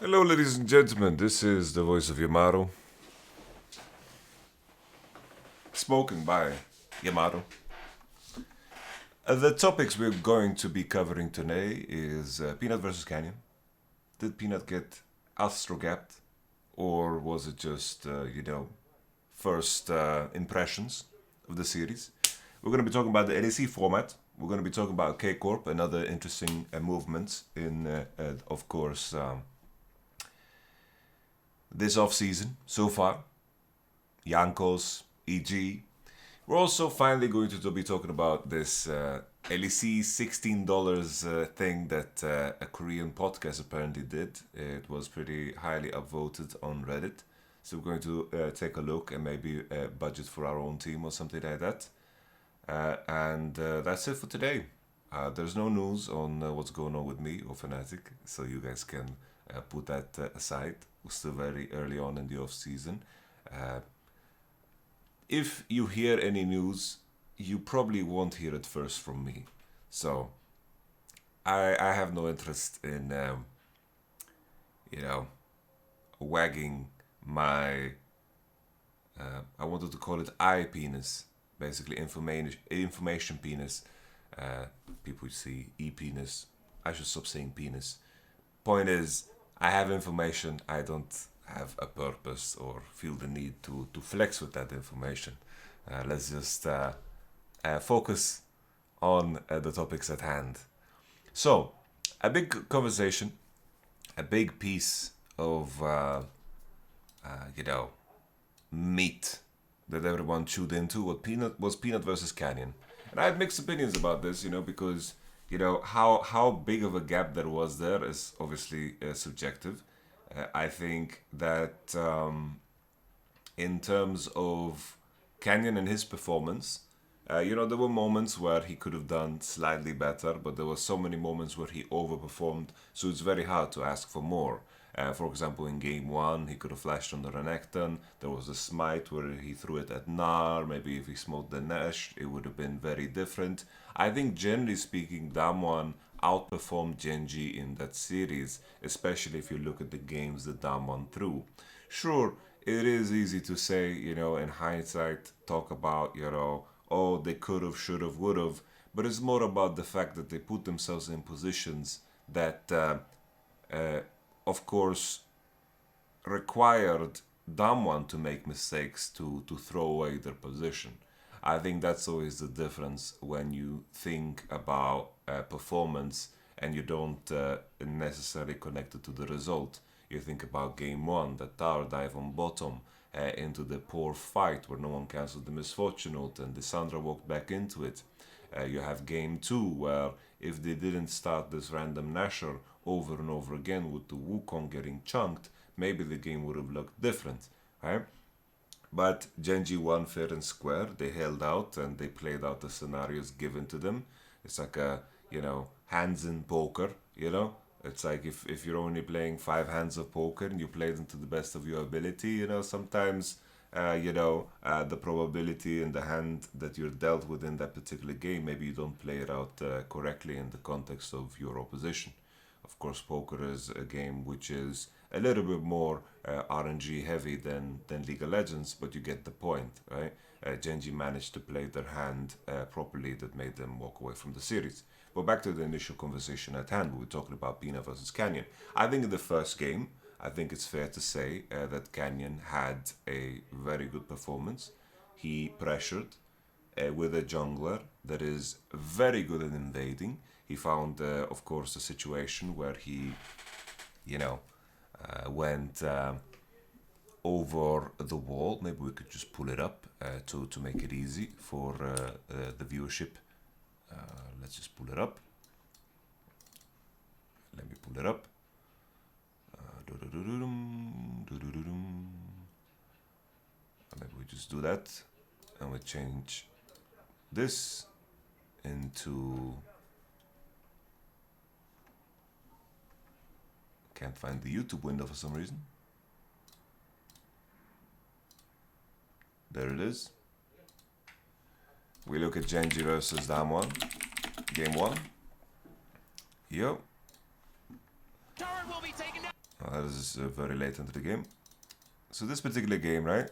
Hello, ladies and gentlemen. This is the Voice of Yamato, spoken by Yamato. The topics we're going to be covering today is Peanut versus Canyon. Did Peanut get astro-gapped, or was it just, first impressions of the series? We're going to be talking about the LEC format. We're going to be talking about Kcorp and other interesting movements in, of course, this off-season so far. Jankos, EG. We're also finally going to be talking about this LEC $16 thing that a Korean podcast apparently did. It was pretty highly upvoted on Reddit. So we're going to take a look and maybe budget for our own team or something like that. And that's it for today. There's no news on what's going on with me or Fnatic, so you guys can put that aside. We're still very early on in the off-season. If you hear any news, you probably won't hear it first from me. So I have no interest in, wagging my, I wanted to call it eye penis, basically information penis. People see e-penis. I should stop saying penis. Point is, I have information. I don't have a purpose or feel the need to flex with that information. Let's just focus on the topics at hand. So, a big conversation, a big piece of, meat that everyone chewed into was Peanut versus Canyon. And I had mixed opinions about this, because, how big of a gap there was there is obviously subjective. I think that in terms of Canyon and his performance, there were moments where he could have done slightly better, but there were so many moments where he overperformed, so it's very hard to ask for more. For example, in game 1, he could have flashed on the Renekton. There was a smite where he threw it at Gnar. Maybe if he smoked the Nesh, it would have been very different. I think, generally speaking, Damwon outperformed Genji in that series, especially if you look at the games that Damwon threw. Sure, it is easy to say, in hindsight, talk about, oh, they could have, should have, would have, but it's more about the fact that they put themselves in positions that, of course, required Damwon to make mistakes to throw away their position. I think that's always the difference when you think about performance and you don't necessarily connect it to the result. You think about game 1, the tower dive on bottom into the poor fight where no one cancelled the misfortune ult and Lissandra walked back into it. You have game 2 where if they didn't start this random Nasher over and over again with the Wukong getting chunked, maybe the game would have looked different, right? But Genji won fair and square. They held out and they played out the scenarios given to them. It's like a, hands in poker, It's like if you're only playing 5 hands of poker and you play them to the best of your ability, sometimes, the probability in the hand that you're dealt with in that particular game, maybe you don't play it out correctly in the context of your opposition. Of course, poker is a game which is a little bit more RNG heavy than League of Legends, but you get the point, right? Genji managed to play their hand properly that made them walk away from the series. But back to the initial conversation at hand, we were talking about Peanut versus Canyon. I think in the first game, I think it's fair to say that Canyon had a very good performance. He pressured with a jungler that is very good at invading. He found, of course, a situation where he, went over the wall. Maybe we could just pull it up to make it easy for the viewership. Let's just pull it up. Let me pull it up. Maybe we just do that. And we change this into... Can't find the YouTube window for some reason. There it is. We look at Genji versus Damwon. Game 1. Yo. that is very late into the game. So this particular game, right?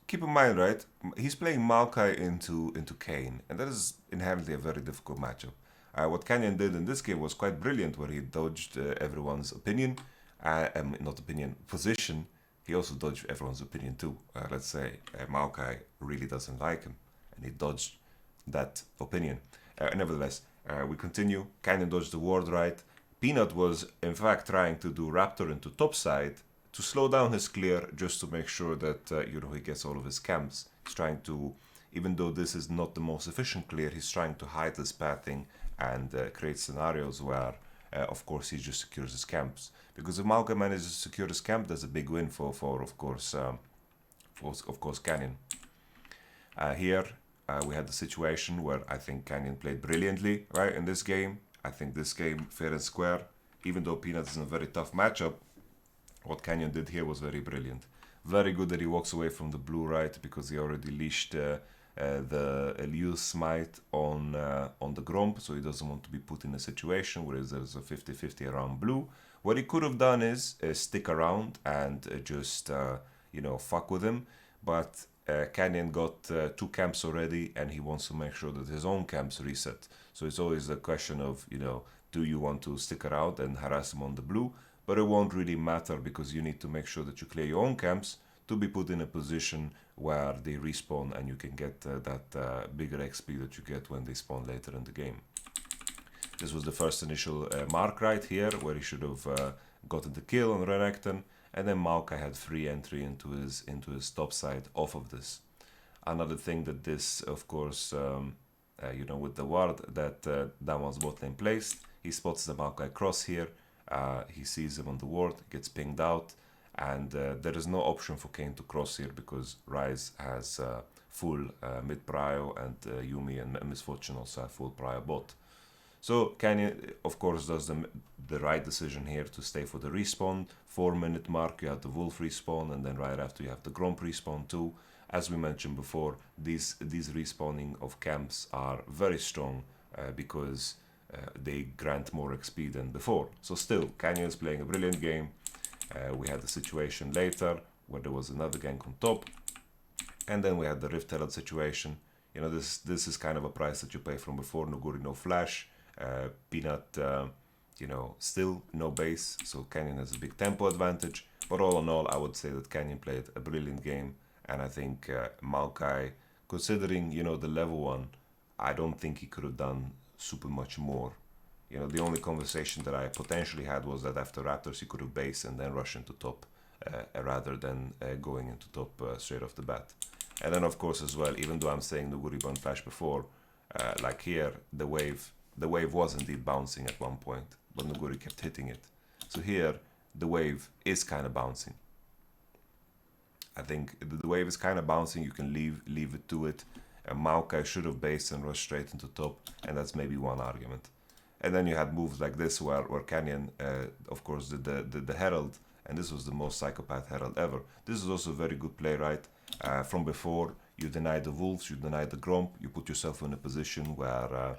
Keep in mind, right? He's playing Maokai into Kayn, and that is inherently a very difficult matchup. What Canyon did in this game was quite brilliant, where he dodged everyone's opinion, not opinion, position. He also dodged everyone's opinion too. Let's say Maokai really doesn't like him, and he dodged that opinion. Nevertheless, we continue. Canyon dodged the ward right. Peanut was in fact trying to do Raptor into top side to slow down his clear, just to make sure that he gets all of his camps. He's trying to, even though this is not the most efficient clear, he's trying to hide his pathing and create scenarios where, of course, he just secures his camps. Because if Maokai manages to secure his camp, that's a big win for of course, Canyon. Here we had the situation where I think Canyon played brilliantly, right, in this game. I think this game, fair and square, even though Peanut is in a very tough matchup, what Canyon did here was very brilliant. Very good that he walks away from the blue right, because he already leashed the Eliu smite on the Gromp, so he doesn't want to be put in a situation where there's a 50-50 around blue. What he could have done is stick around and just fuck with him, but Canyon got 2 camps already, and he wants to make sure that his own camps reset. So it's always a question of, do you want to stick around and harass him on the blue? But it won't really matter, because you need to make sure that you clear your own camps to be put in a position where they respawn and you can get that bigger XP that you get when they spawn later in the game. This was the first initial mark right here, where he should have gotten the kill on Renekton, and then Maokai had free entry into his top side off of this. Another thing that this, of course, with the ward that Damon's bot lane placed, he spots the Maokai cross here. He sees him on the ward, gets pinged out, and there is no option for Kayn to cross here, because Ryze has full mid prio, and Yuumi and Misfortune also have full prio bot. So Canyon, of course, does the right decision here to stay for the respawn. 4-minute mark, you have the Wolf respawn, and then right after you have the Gromp respawn too. As we mentioned before, these respawning of camps are very strong because they grant more XP than before. So still, Canyon is playing a brilliant game. We had the situation later where there was another gank on top, and then we had the Rift Herald situation. This is kind of a price that you pay from before. Nuguri no flash, Peanut, still no base, so Canyon has a big tempo advantage. But all in all, I would say that Canyon played a brilliant game, and I think Maokai, considering the level 1, I don't think he could have done super much more. The only conversation that I potentially had was that after Raptors he could have base and then rush into top, rather than going into top straight off the bat. And then of course as well, even though I'm saying Nuguri burn flash before, like here, the wave was indeed bouncing at one point, but Nuguri kept hitting it. So here, the wave is kind of bouncing. I think the wave is kind of bouncing, you can leave it to it. Maokai should have based and rushed straight into top, and that's maybe one argument. And then you had moves like this where Canyon, of course, did the Herald, and this was the most psychopath Herald ever. This is also a very good play, right? From before, you deny the Wolves, you deny the Gromp, you put yourself in a position where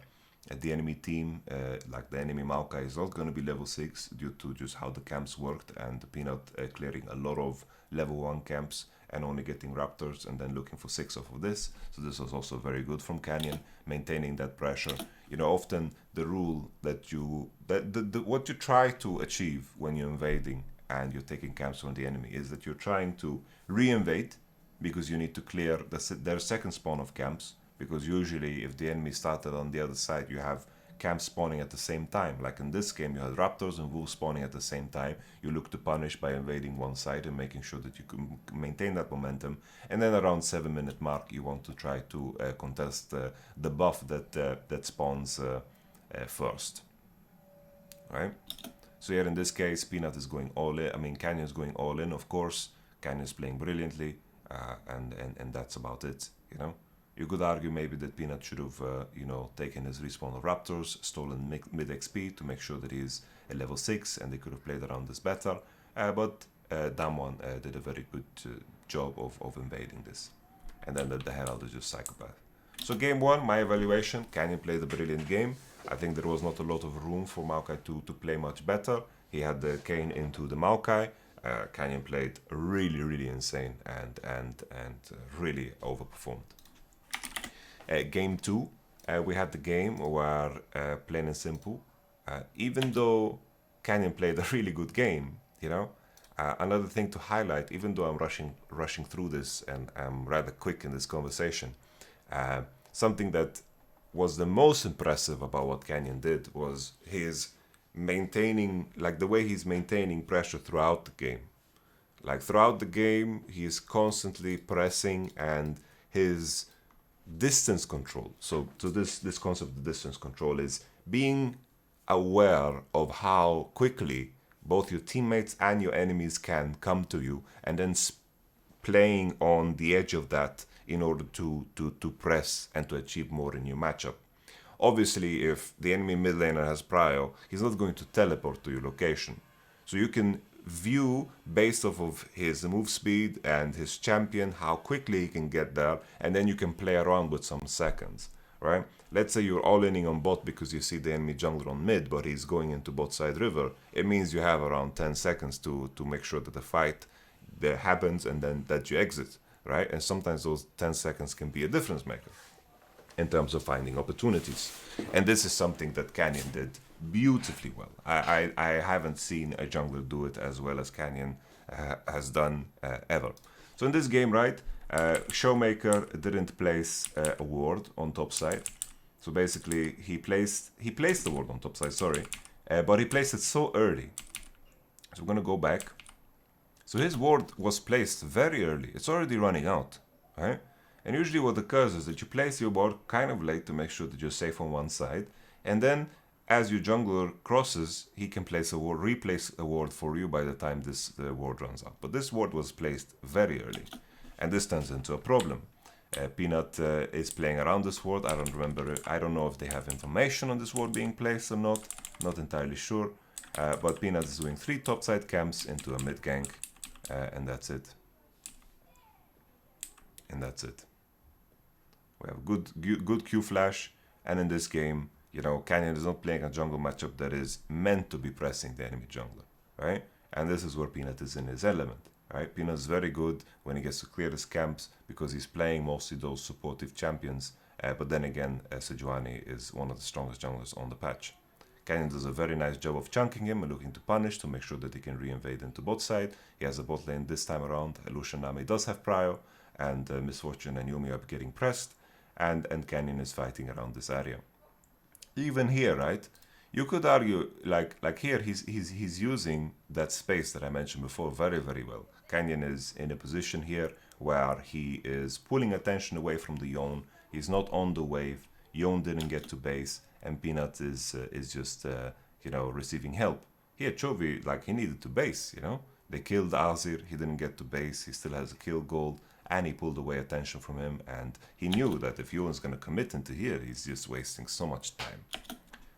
the enemy team, like the enemy Maokai, is not going to be level 6 due to just how the camps worked, and the Peanut clearing a lot of level 1 camps and only getting Raptors and then looking for 6 off of this. So this was also very good from Canyon, maintaining that pressure. Often the rule that what you try to achieve when you're invading and you're taking camps from the enemy is that you're trying to re-invade, because you need to clear their second spawn of camps, because usually if the enemy started on the other side, you have camps spawning at the same time. Like in this game, you had Raptors and Wolves spawning at the same time. You look to punish by invading one side and making sure that you can maintain that momentum. And then around 7-minute mark, you want to try to contest the buff that spawns first. Right? So here in this case, Peanut is going all in. I mean, Canyon is going all in, of course. Canyon is playing brilliantly, and that's about it. You could argue maybe that Peanut should have, taken his respawn of Raptors, stolen mid XP to make sure that he's a level 6, and they could have played around this better. But Damwon did a very good job of invading this. And then the Herald is just psychopath. So game 1, my evaluation, Canyon played a brilliant game. I think there was not a lot of room for Maokai to play much better. He had the Kayn into the Maokai. Canyon played really, really insane and really overperformed. Game 2, we had the game where, plain and simple, even though Canyon played a really good game, you know, another thing to highlight, even though I'm rushing through this and I'm rather quick in this conversation, something that was the most impressive about what Canyon did was his maintaining, like the way he's maintaining pressure throughout the game. Like throughout the game, he is constantly pressing, and his distance control. So this concept of distance control is being aware of how quickly both your teammates and your enemies can come to you, and then playing on the edge of that in order to press and to achieve more in your matchup. Obviously, if the enemy mid laner has prio, he's not going to teleport to your location. So you can view, based off of his move speed and his champion, how quickly he can get there, and then you can play around with some seconds, right? Let's say you're all-inning on bot because you see the enemy jungler on mid, but he's going into bot side river. It means you have around 10 seconds to make sure that the fight that happens and then that you exit, right? And sometimes those 10 seconds can be a difference maker in terms of finding opportunities. And this is something that Canyon did beautifully well. I haven't seen a jungler do it as well as Canyon has done ever. So in this game, right, Showmaker didn't place a ward on top side. So basically, he placed the ward on top side, sorry, but he placed it so early. So we're gonna go back. So his ward was placed very early. It's already running out, right? And usually what occurs is that you place your ward kind of late to make sure that you're safe on one side, and then as your jungler crosses, he can place a ward, replace a ward for you by the time the ward runs out. But this ward was placed very early, and this turns into a problem. Peanut is playing around this ward. I don't remember. I don't know if they have information on this ward being placed or not. Not entirely sure. But Peanut is doing 3 topside camps into a mid gank, and that's it. And that's it. We have good Q flash, and in this game, you know, Canyon is not playing a jungle matchup that is meant to be pressing the enemy jungler, right? And this is where Peanut is in his element, right? Peanut is very good when he gets to clear his camps because he's playing mostly those supportive champions. But then again, Sejuani is one of the strongest junglers on the patch. Canyon does a very nice job of chunking him and looking to punish to make sure that he can reinvade into bot side. He has a bot lane this time around. Lucian Nami does have prio, and Misfortune and Yumi are getting pressed, and Canyon is fighting around this area. Even here, right, you could argue, like here, he's using that space that I mentioned before very, very well. Canyon is in a position here where he is pulling attention away from the Yone. He's not on the wave. Yone didn't get to base, and Peanut is just you know, receiving help. Here, Chovy, like, he needed to base, you know. They killed Azir, he didn't get to base, he still has a kill gold, and he pulled away attention from him, and he knew that if Yone's gonna commit into here, he's just wasting so much time.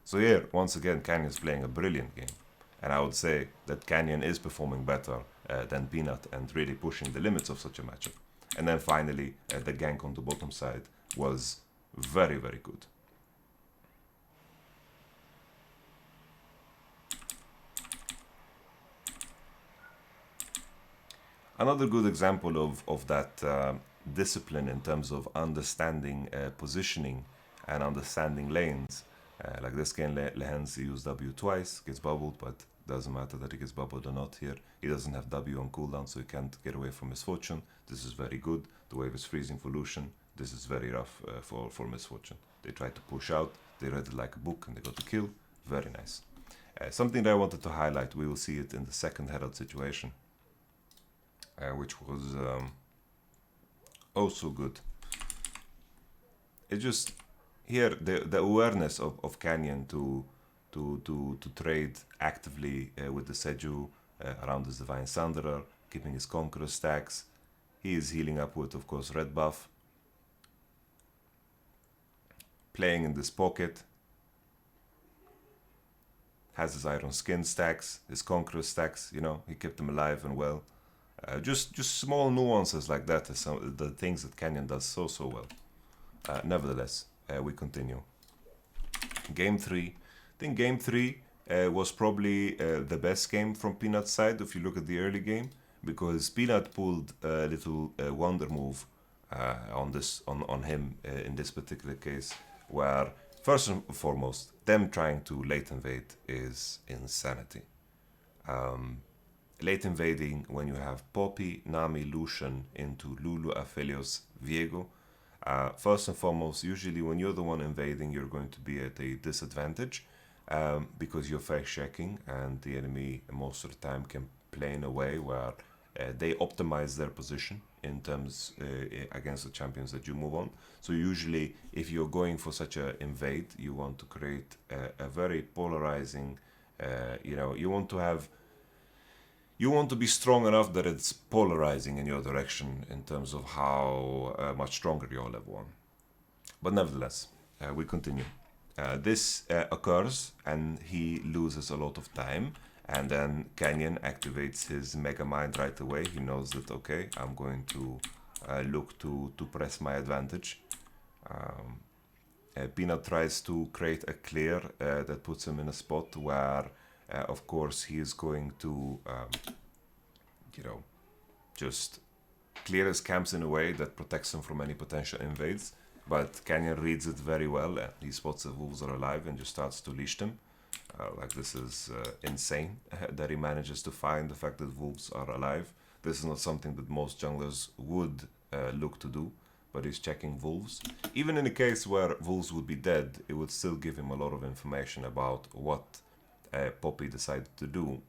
So here, once again, Canyon's playing a brilliant game, and I would say that Canyon is performing better than Peanut and really pushing the limits of such a matchup. And then finally, the gank on the bottom side was very, very good. Another good example of that discipline in terms of understanding positioning and understanding lanes. Like this game, Lehens used W twice, gets bubbled, but doesn't matter that he gets bubbled or not here. He doesn't have W on cooldown, so he can't get away from Misfortune. This is very good. The wave is freezing for Lucian. This is very rough for Misfortune. They tried to push out, they read it like a book, and they got the kill. Very nice. Something that I wanted to highlight, we will see it in the second Herald situation. Which was also good. It just here the awareness of Canyon to trade actively with the Seju around his Divine Sunderer, keeping his Conqueror stacks. He is healing up with, of course, red buff. Playing in this pocket. Has his Iron Skin stacks, his Conqueror stacks, you know, he kept them alive and well. Just small nuances like that are some of the things that Canyon does so well. Nevertheless, we continue. Game 3. I think game 3, was probably the best game from Peanut's side if you look at the early game, because Peanut pulled a little wonder move on him in this particular case, where first and foremost, them trying to late invade is insanity. Late invading when you have Poppy, Nami, Lucian into Lulu, Aphelios, Viego. First and foremost, usually when you're the one invading, you're going to be at a disadvantage because you're face checking, and the enemy most of the time can play in a way where they optimize their position in terms against the champions that you move on. So usually, if you're going for such a invade, you want to create a very polarizing. You want to be strong enough that it's polarizing in your direction in terms of how much stronger you're level 1. But nevertheless, we continue. This occurs and he loses a lot of time, and then Canyon activates his Mega Mind right away. He knows that, okay, I'm going to look to press my advantage. Peanut tries to create a clear that puts him in a spot where of course, he is going to, just clear his camps in a way that protects him from any potential invades. But Canyon reads it very well, and he spots the wolves are alive and just starts to leash them. This is insane that he manages to find the fact that wolves are alive. This is not something that most junglers would look to do, but he's checking wolves. Even in a case where wolves would be dead, it would still give him a lot of information about what Poppy decided to do.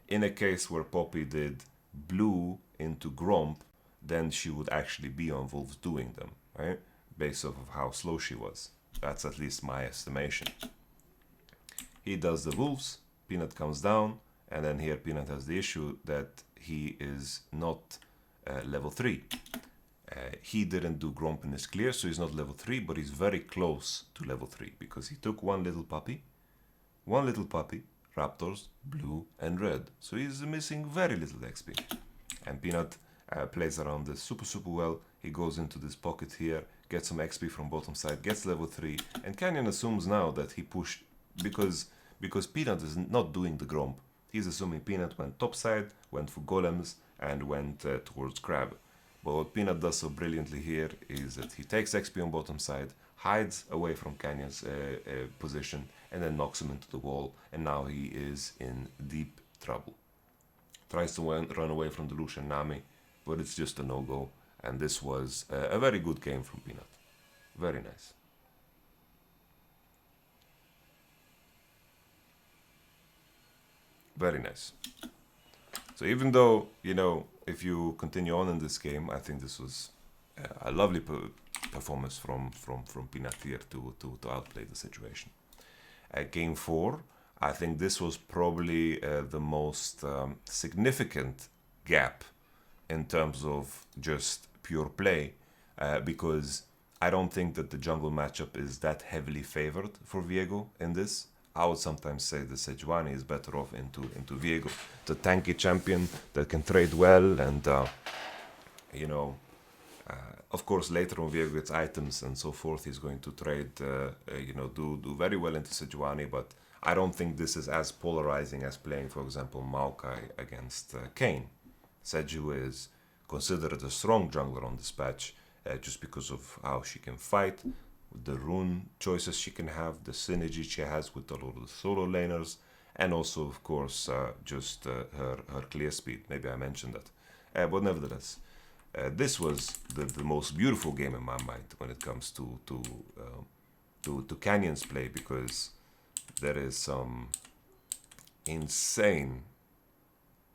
In a case where Poppy did blue into Gromp, then she would actually be on wolves doing them, right? Based off of how slow she was. That's at least my estimation. He does the wolves, Peanut comes down, and then here Peanut has the issue that he is not level 3. He didn't do Gromp in his clear, so he's not level 3, but he's very close to level 3 because he took one little puppy, raptors, blue and red. So he's missing very little XP. And Peanut plays around this super well. He goes into this pocket here, gets some XP from bottom side, gets level 3, and Canyon assumes now that he pushed because Peanut is not doing the Gromp. He's assuming Peanut went top side, went for golems, and went towards Crab. But what Peanut does so brilliantly here is that he takes XP on bottom side, hides away from Canyon's position, and then knocks him into the wall, and now he is in deep trouble. Tries to run away from the Lucian Nami, but it's just a no-go, and this was a very good game from Peanut. Very nice. Very nice. So even though, if you continue on in this game, I think this was a lovely performance from Peanut here to outplay the situation. Game 4, I think this was probably the most significant gap in terms of just pure play, because I don't think that the jungle matchup is that heavily favored for Viego in this. I would sometimes say the Sejuani is better off into Viego. It's a tanky champion that can trade well, and of course later on Viego gets items and so forth. He's going to trade, do very well into Sejuani, but I don't think this is as polarizing as playing, for example, Maokai against Kayn. Seju is considered a strong jungler on this patch, just because of how she can fight, the rune choices she can have, the synergy she has with a lot of the solo laners, and also, of course, just her clear speed. Maybe I mentioned that. But nevertheless, this was the most beautiful game in my mind when it comes to Canyon's play, because there is some insane...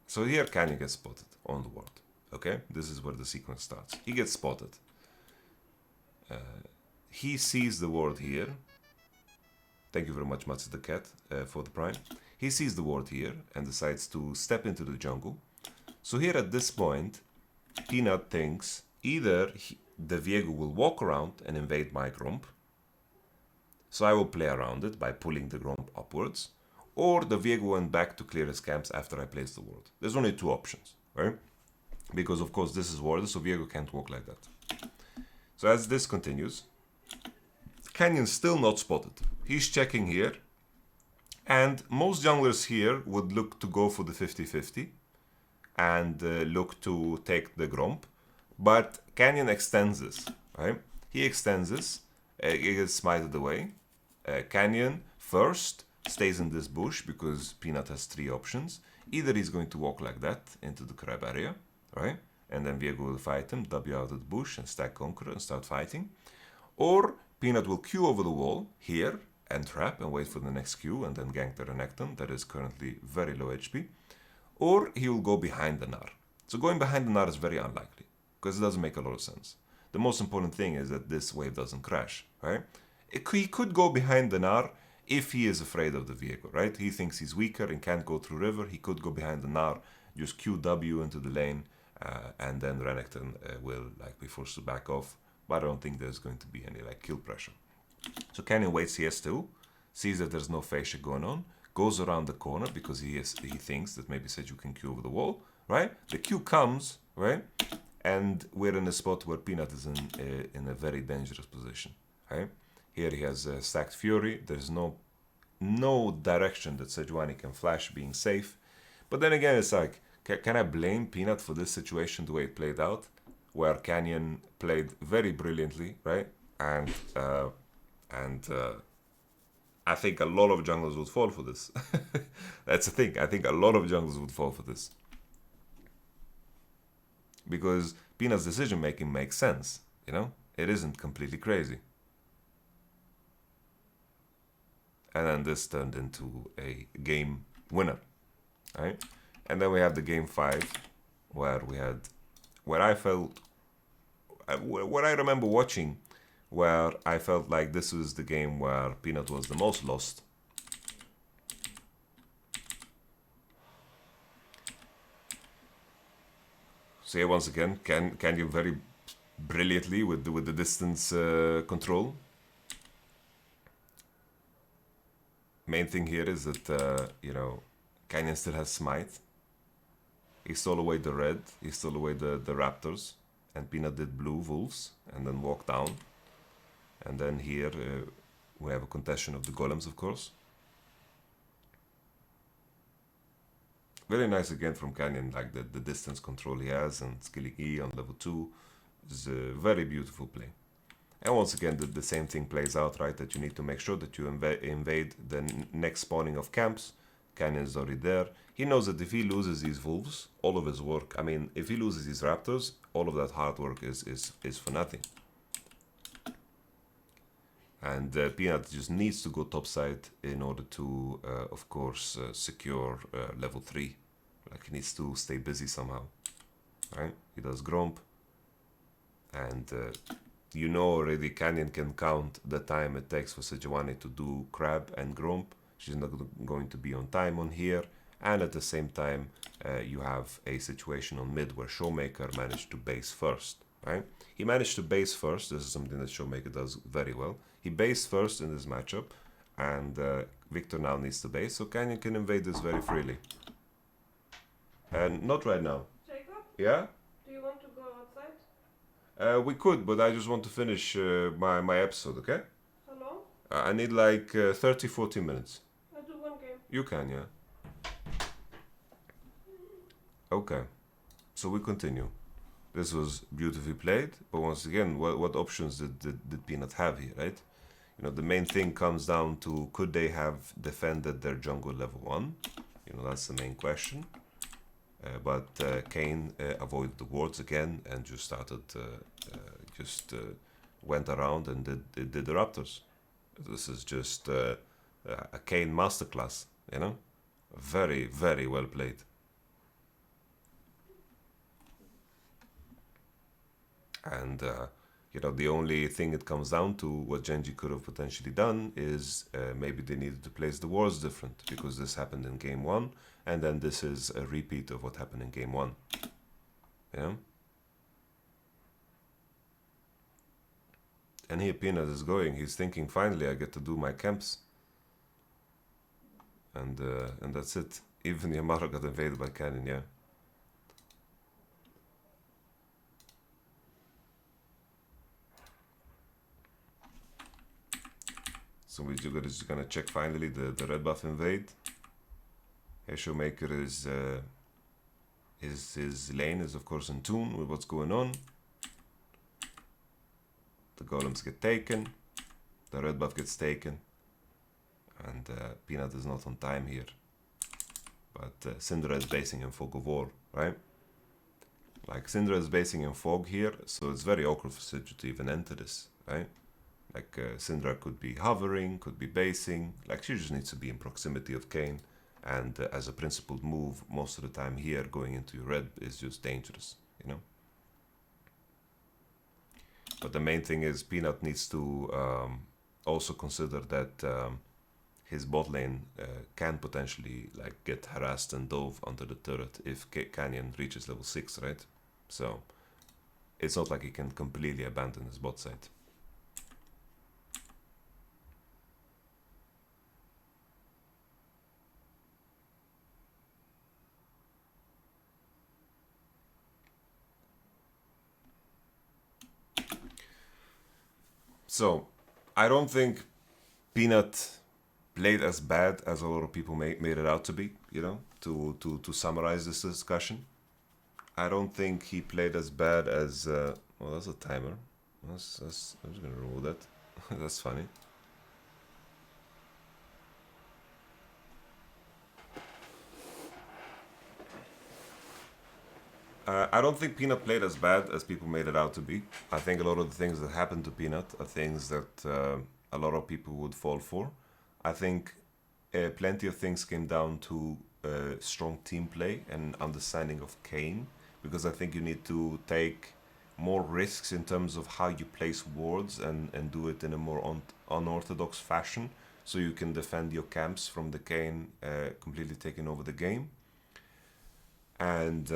So here Canyon gets spotted on the ward. Okay, this is where the sequence starts. He gets spotted. He sees the ward here. Thank you very much, Matsu the Cat, for the prime. He sees the ward here and decides to step into the jungle. So here at this point, Peanut thinks either the Viego will walk around and invade my Gromp, so I will play around it by pulling the Gromp upwards, or the Viego went back to clear his camps after I placed the ward. There's only two options, right? Because of course this is warded, so Viego can't walk like that. So as this continues, Canyon's still not spotted. He's checking here, And most junglers here would look to go for the 50-50 and look to take the Gromp. But Canyon extends this, right? He extends this, he gets smited away. Canyon first stays in this bush because Peanut has three options. Either he's going to walk like that into the crab area, right? And then Viego will fight him, W out of the bush and stack Conqueror and start fighting. Or Peanut will Q over the wall here and trap and wait for the next Q and then gank the Renekton that is currently very low HP. Or he will go behind the Gnar. So going behind the Gnar is very unlikely because it doesn't make a lot of sense. The most important thing is that this wave doesn't crash, right? He could go behind the Gnar if he is afraid of the Viego, right? He thinks he's weaker and can't go through river. He could go behind the Gnar, just QW into the lane, and then Renekton will be forced to back off. But I don't think there's going to be any kill pressure. So Canyon waits CS2, sees that there's no fascia going on, goes around the corner because he thinks that maybe Seju can Q over the wall, right? The Q comes, right? And we're in a spot where Peanut is in a very dangerous position, right? Here he has stacked Fury. There's no direction that Sejuani can flash being safe. But then again, it's can I blame Peanut for this situation the way it played out? Where Canyon played very brilliantly, right? And I think a lot of junglers would fall for this. That's the thing. I think a lot of junglers would fall for this. Because Peanut's decision making makes sense, you know? It isn't completely crazy. And then this turned into a game winner, right? And then we have the game 5, where I remember watching, where I felt like this was the game where Peanut was the most lost. So here once again, can you very brilliantly with the distance control. Main thing here is that Canyon still has Smite. He stole away the red, he stole away the raptors, and Peanut did blue wolves and then walked down. And then here we have a contestation of the golems, of course. Very nice again from Canyon, the distance control he has and skilling E on level 2 is a very beautiful play. And once again, the same thing plays out, right? That you need to make sure that you invade the next spawning of camps. Canyon is already there. He knows that if he loses these wolves, all of his work, if he loses these raptors, all of that hard work is for nothing. And Peanut just needs to go topside in order to, of course, secure level 3. He needs to stay busy somehow, right? He does Gromp, and already Canyon can count the time it takes for Sejuani to do Crab and Gromp. She's not going to be on time on here, and at the same time you have a situation on mid where Showmaker managed to base first, right? He managed to base first. This is something that Showmaker does very well. He based first in this matchup, and Victor now needs to base, so Canyon can invade this very freely. And not right now. Jacob? Yeah? Do you want to go outside? We could, but I just want to finish my episode, okay? How long? I need 30-40 minutes. I'll do one game. You can, yeah. Okay. So we continue. This was beautifully played, but once again, what options did Peanut have here, right? The main thing comes down to, could they have defended their jungle level 1? That's the main question. But Kane avoided the wards again and just started, went around and did the raptors. This is just a Kane masterclass, Very, very well played. And, the only thing it comes down to, what Genji could have potentially done is maybe they needed to place the wards different, because this happened in game 1, and then this is a repeat of what happened in game 1. Yeah? And here Peanut is going, he's thinking, finally I get to do my camps. And that's it. Even Yamato got invaded by Cannon, yeah. So we're just gonna check finally the red buff invade. Showmaker is his lane is of course in tune with what's going on. The golems get taken, the red buff gets taken, and Peanut is not on time here. But Syndra is basing in Fog of War, right? Like Syndra is basing in Fog here, so it's very awkward for Sidra to even enter this, right? Like Syndra could be hovering, could be basing, like she just needs to be in proximity of Kayn. And as a principled move, most of the time here, going into your red is just dangerous, you know? But the main thing is Peanut needs to also consider that his bot lane can potentially like get harassed and dove under the turret if Canyon reaches level 6, right? So it's not like he can completely abandon his bot side. So I don't think Peanut played as bad as a lot of people made it out to be, you know, to summarize this discussion. I don't think he played as bad as, well, that's a timer. I'm just gonna roll that. That's funny. I don't think Peanut played as bad as people made it out to be. I think a lot of the things that happened to Peanut are things that a lot of people would fall for. I think plenty of things came down to strong team play and understanding of Kayn, because I think you need to take more risks in terms of how you place wards and do it in a more unorthodox fashion, so you can defend your camps from the Kayn completely taking over the game. And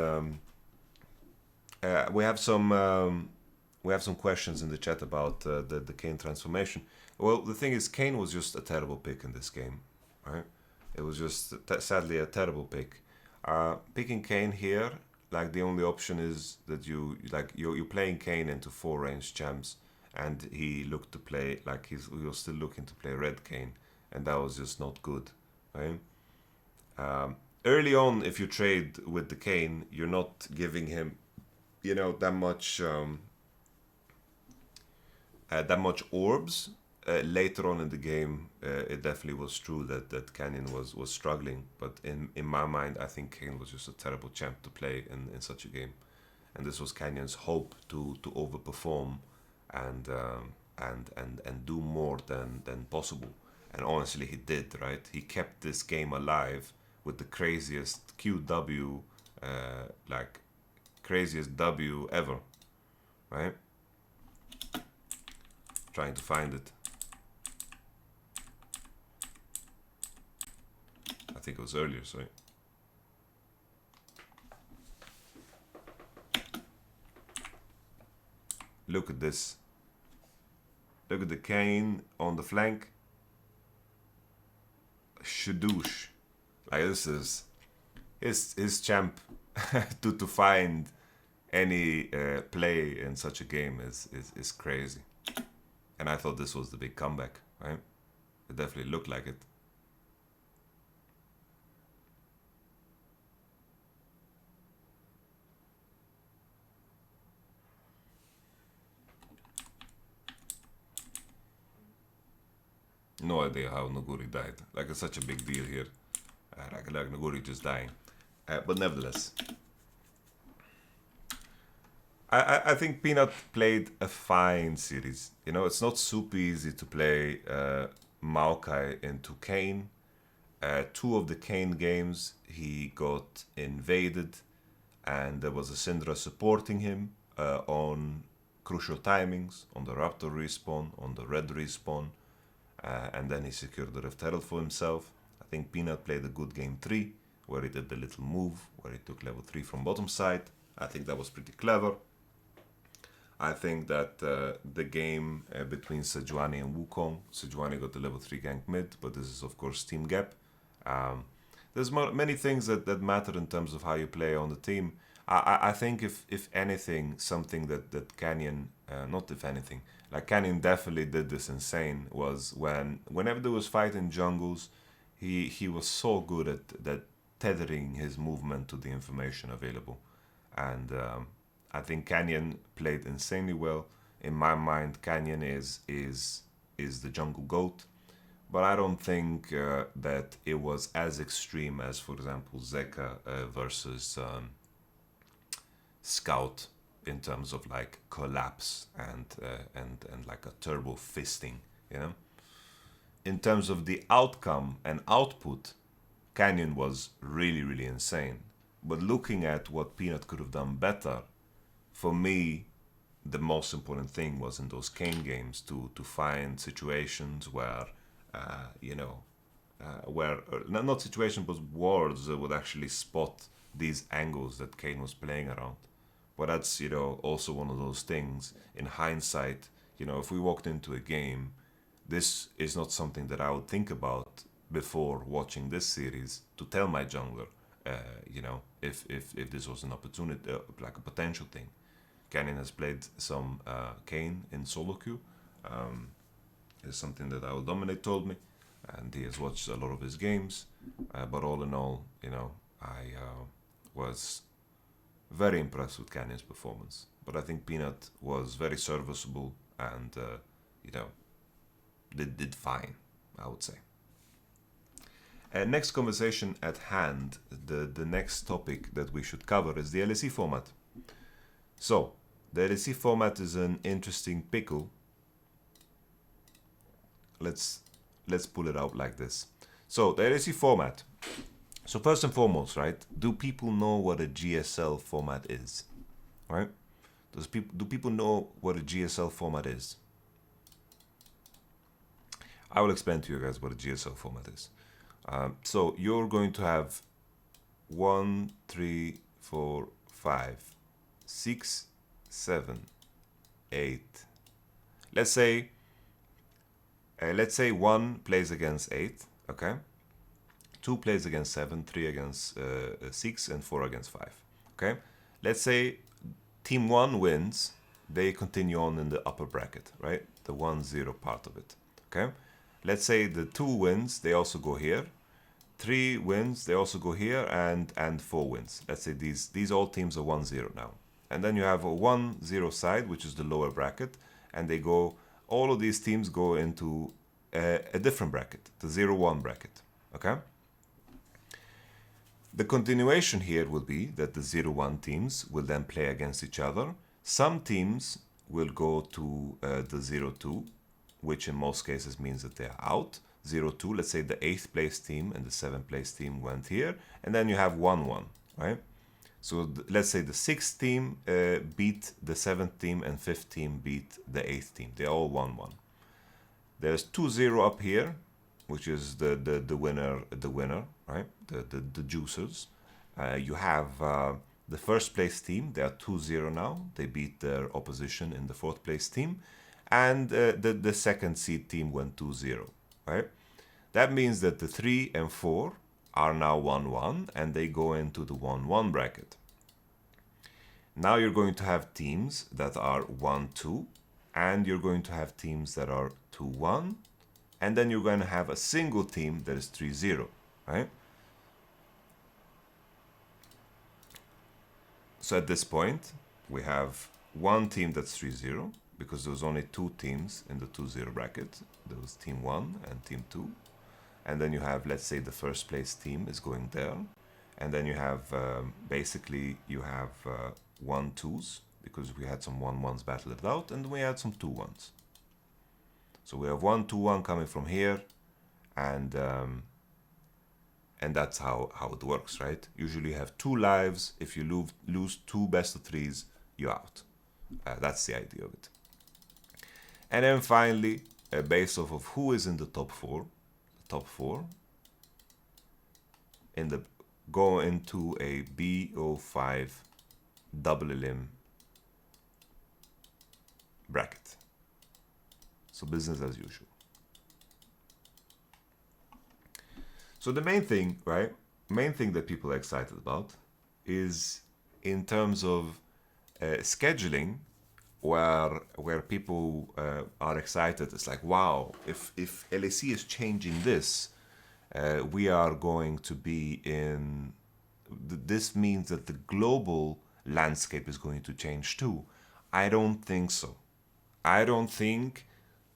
we have some questions in the chat about the Kayn transformation. Well, the thing is, Kayn was just a terrible pick in this game, right? It was just sadly a terrible pick. Picking Kayn here, like the only option is that you're playing Kayn into 4 ranged champs, and he looked to play like he was still looking to play red Kayn, and that was just not good, right? Early on, if you trade with the Kayn, you're not giving him, you know, that much orbs. Later on in the game, it definitely was true that Canyon was struggling, but in my mind, I think Kayn was just a terrible champ to play in such a game, and this was Canyon's hope to overperform and do more than possible. And honestly, he did, right? He kept this game alive with the craziest QW, craziest W ever, right? Trying to find it. I think it was earlier, sorry. Look at this. Look at the Kayn on the flank. Shadoosh. Like, this is his champ to find any play in such a game is crazy. And I thought this was the big comeback, right? It definitely looked like it. No idea how Noguri died. Like, it's such a big deal here. Like Noguri just dying. But nevertheless, I think Peanut played a fine series. You know, it's not super easy to play Maokai into Kayn. 2 of the Kayn games, he got invaded, and there was a Syndra supporting him on crucial timings, on the Raptor respawn, on the Red respawn, and then he secured the Rift Herald for himself. I think Peanut played a good game 3, where he did the little move, where he took level 3 from bottom side. I think that was pretty clever. I think that the game between Sejuani and Wukong, Sejuani got the level 3 gank mid, but this is of course team gap. There's many things that matter in terms of how you play on the team. I think if anything, something that Canyon, not if anything, like Canyon definitely did this insane, was whenever there was fight in jungles, he was so good at that tethering his movement to the information available. And I think Canyon played insanely well. In my mind, Canyon is the jungle goat, but I don't think that it was as extreme as, for example, Zeka versus Scout in terms of like collapse and like a turbo fisting, you know. In terms of the outcome and output, Canyon was really insane. But looking at what Peanut could have done better, for me, the most important thing was in those Kane games to find situations where, you know, where not situations but wards that would actually spot these angles that Kane was playing around. But that's, you know, also one of those things in hindsight. You know, if we walked into a game, this is not something that I would think about before watching this series to tell my jungler, you know, if this was an opportunity, like a potential thing. Canyon has played some Kane in solo queue. It's something that Our Dominate told me, and he has watched a lot of his games. But all in all, you know, I was very impressed with Canyon's performance. But I think Peanut was very serviceable and, you know, did fine, I would say. Next conversation at hand, the next topic that we should cover is the LEC format. So, the LEC format is an interesting pickle. Let's pull it out like this. So, the LEC format. So first and foremost, right, do people know what a GSL format is? Right? Do people know what a GSL format is? I will explain to you guys what a GSL format is. So you're going to have 1, 3, 4, 5, 6, 7, 8. Let's say 1 plays against 8, okay? 2 plays against 7, 3 against 6, and 4 against 5, okay? Let's say team 1 wins, they continue on in the upper bracket, right? The 1-0 part of it, okay? Let's say the 2 wins, they also go here. 3 wins, they also go here, and 4 wins. Let's say these all teams are 1-0 now. And then you have a 1-0 side, which is the lower bracket, and they go, all of these teams go into a different bracket, the 0-1 bracket, okay? The continuation here will be that the 0-1 teams will then play against each other. Some teams will go to the 0-2, which in most cases means that they're out. 0-2, let's say the 8th place team and the 7th place team went here, and then you have 1-1, right? So let's say the 6th team beat the 7th team and 5th team beat the 8th team. They're all 1-1. There's 2-0 up here, which is the winner, right? The juicers. You have the first place team. They are 2-0 now. They beat their opposition in the 4th place team, and the second seed team went 2-0, right? That means that the 3 and 4 are now 1-1, and they go into the 1-1 bracket. Now you're going to have teams that are 1-2, and you're going to have teams that are 2-1. And then you're going to have a single team that is 3-0, right? So at this point, we have one team that's 3-0, because there was only 2 teams in the 2-0 bracket. There was team 1 and team 2. And then you have, let's say, the first place team is going there. And then you have, basically, you have 1-2s, because we had some 1-1s battled it out, and we had some 2-1s. So we have 1-2-1 coming from here, and that's how it works, right? Usually you have 2 lives. If you lose 2 best of 3s, you're out. That's the idea of it. And then finally, based off of who is in the top 4, go into a BO5 double elim bracket. So business as usual. So the main thing, right? Main thing that people are excited about is in terms of scheduling. where people are excited. It's like, wow, if LEC is changing this, we are going to be in. This means that the global landscape is going to change too. I don't think so. I don't think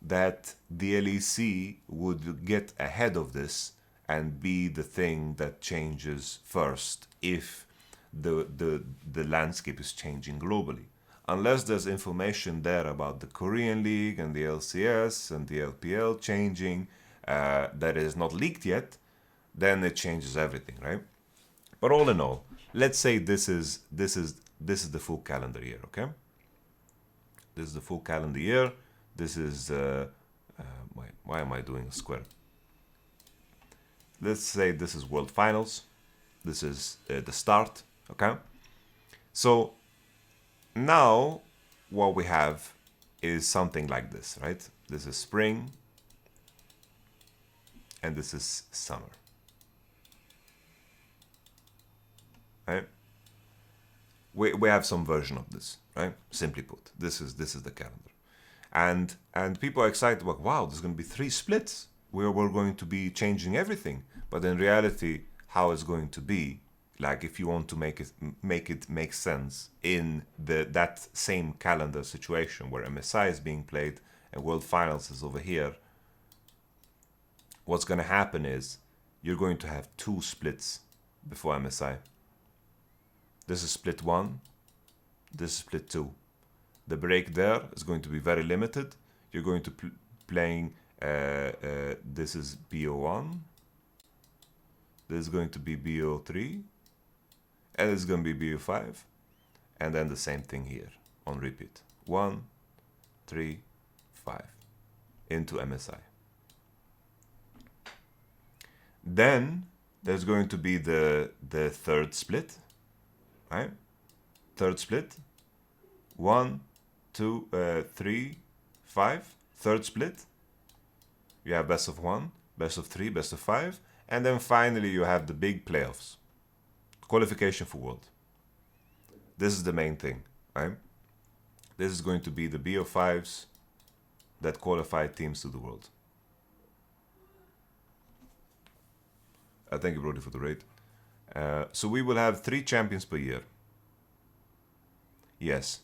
that the LEC would get ahead of this and be the thing that changes first if the landscape is changing globally. Unless there's information there about the Korean League and the LCS and the LPL changing that is not leaked yet, then it changes everything, right? But all in all, let's say this is the full calendar year, okay? This is the full calendar year. This is why am I doing a square? Let's say this is World Finals. This is the start, okay? So now what we have is something like this, right? This is spring and this is summer, right? We have some version of this, right? Simply put, this is the calendar, and people are excited. Like, wow, there's going to be 3 splits. We're going to be changing everything. But in reality, how it's going to be, like if you want to make it make sense in that same calendar situation where MSI is being played and World Finals is over here, what's going to happen is you're going to have 2 splits before MSI. This is split 1, this is split 2. The break there is going to be very limited. You're going to playing, this is BO1, this is going to be BO3, and it's going to be BO5, and then the same thing here on repeat. 1, 3, 5 into MSI. Then there's going to be the third split, right? Third split, 1, 2, 3, 5. Third split. You have best of 1, best of 3, best of 5, and then finally you have the big playoffs, qualification for World. This is the main thing, right? This is going to be the BO5s that qualify teams to the World. Thank you, Brody, for the raid. So we will have 3 champions per year. Yes.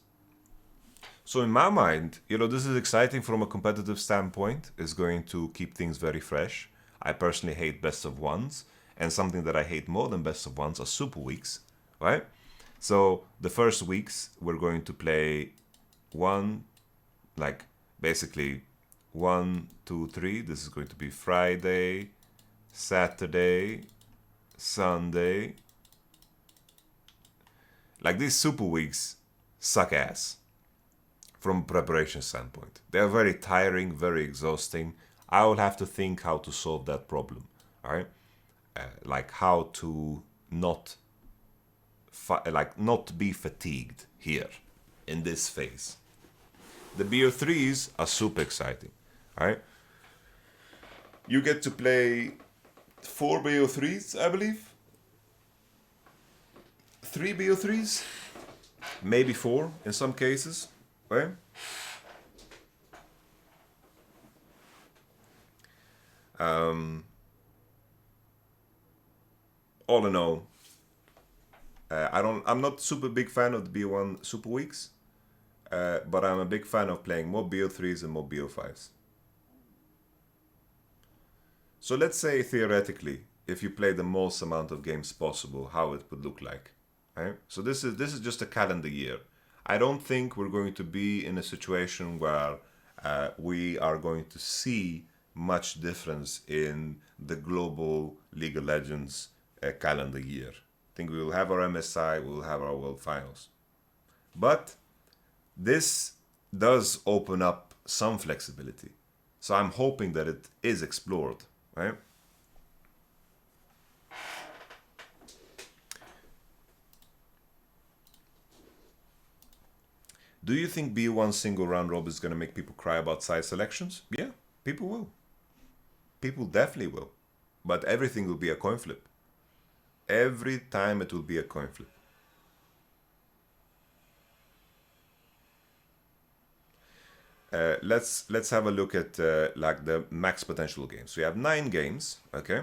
So in my mind, this is exciting from a competitive standpoint. It's going to keep things very fresh. I personally hate best of ones, and something that I hate more than best of ones are super weeks, right? So the first weeks we're going to play basically 1, 2, 3. This is going to be Friday, Saturday, Sunday. Like, these super weeks suck ass from a preparation standpoint. They are very tiring, very exhausting. I will have to think how to solve that problem, all right? Like how to not be fatigued here in this phase. The BO3s are super exciting, all right? You get to play 4 BO3s, I believe. 3 BO3s, maybe 4 in some cases, right? All in all, I'm not super big fan of the BO1 Super Weeks, but I'm a big fan of playing more BO3s and more BO5s. So let's say theoretically, if you play the most amount of games possible, how it would look like, right? So this is just a calendar year. I don't think we're going to be in a situation where we are going to see much difference in the global League of Legends calendar year. I think we will have our MSI, we will have our World Finals. But this does open up some flexibility. So I'm hoping that it is explored, right? Do you think B1 single round robin is going to make people cry about side selections? Yeah, people will. People definitely will. But everything will be a coin flip. Every time it will be a coin flip. let's have a look at like the max potential games. So you have 9 games, okay,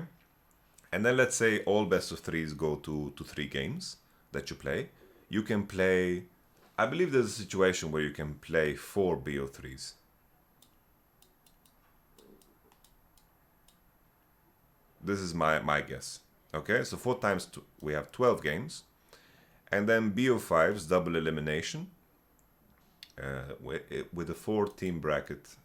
and then let's say all best of threes go to 3 games that you play. You can play, I believe there's a situation where you can play 4 BO3s. This is my guess. Okay, so 4 times we have 12 games, and then BO5s, double elimination, with a 4-team bracket.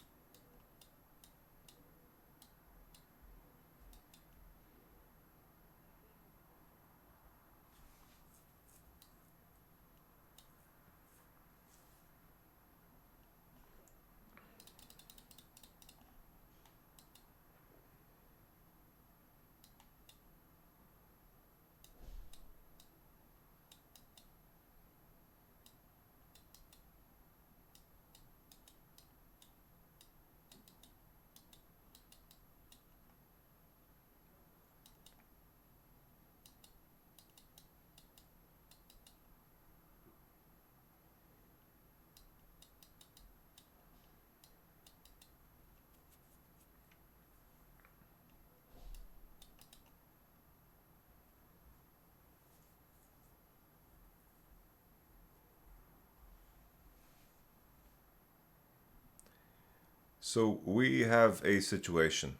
So we have a situation.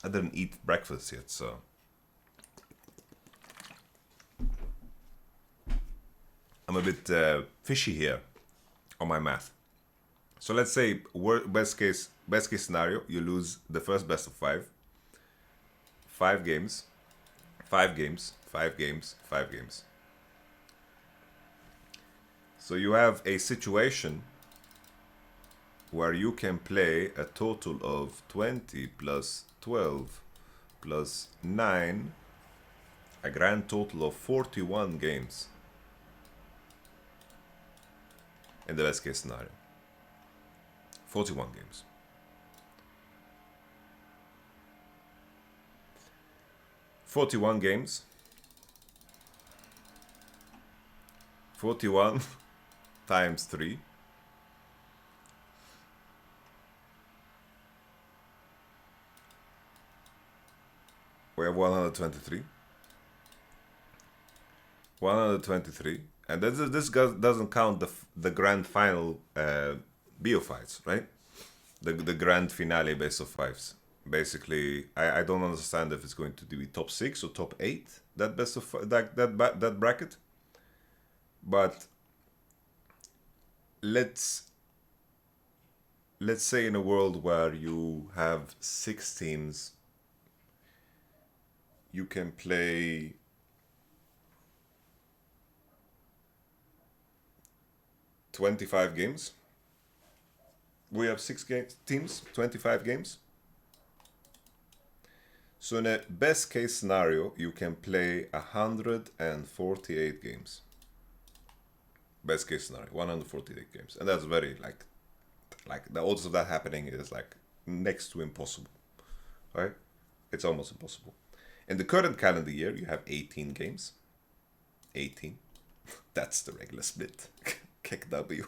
I didn't eat breakfast yet, so I'm a bit fishy here on my math. So let's say best case scenario, you lose the first best of 5. 5 games, 5 games, 5 games, 5 games. So you have a situation where you can play a total of 20 plus 12 plus 9, a grand total of 41 games in the best case scenario. 41 games. $41 games. 41 times 3. We have 123. 123. And this doesn't count the grand final BO fights, right? The grand finale best of 5s. Basically, I don't understand if it's going to be top 6 or top 8, that best of that bracket. But let's say in a world where you have 6 teams, you can play 25 games. We have 6 teams, 25 games. So in a best case scenario, you can play 148 games. Best case scenario, 148 games. And that's very like the odds of that happening is like next to impossible, right? It's almost impossible. In the current calendar year, you have 18 games. 18. That's the regular split. Kick W.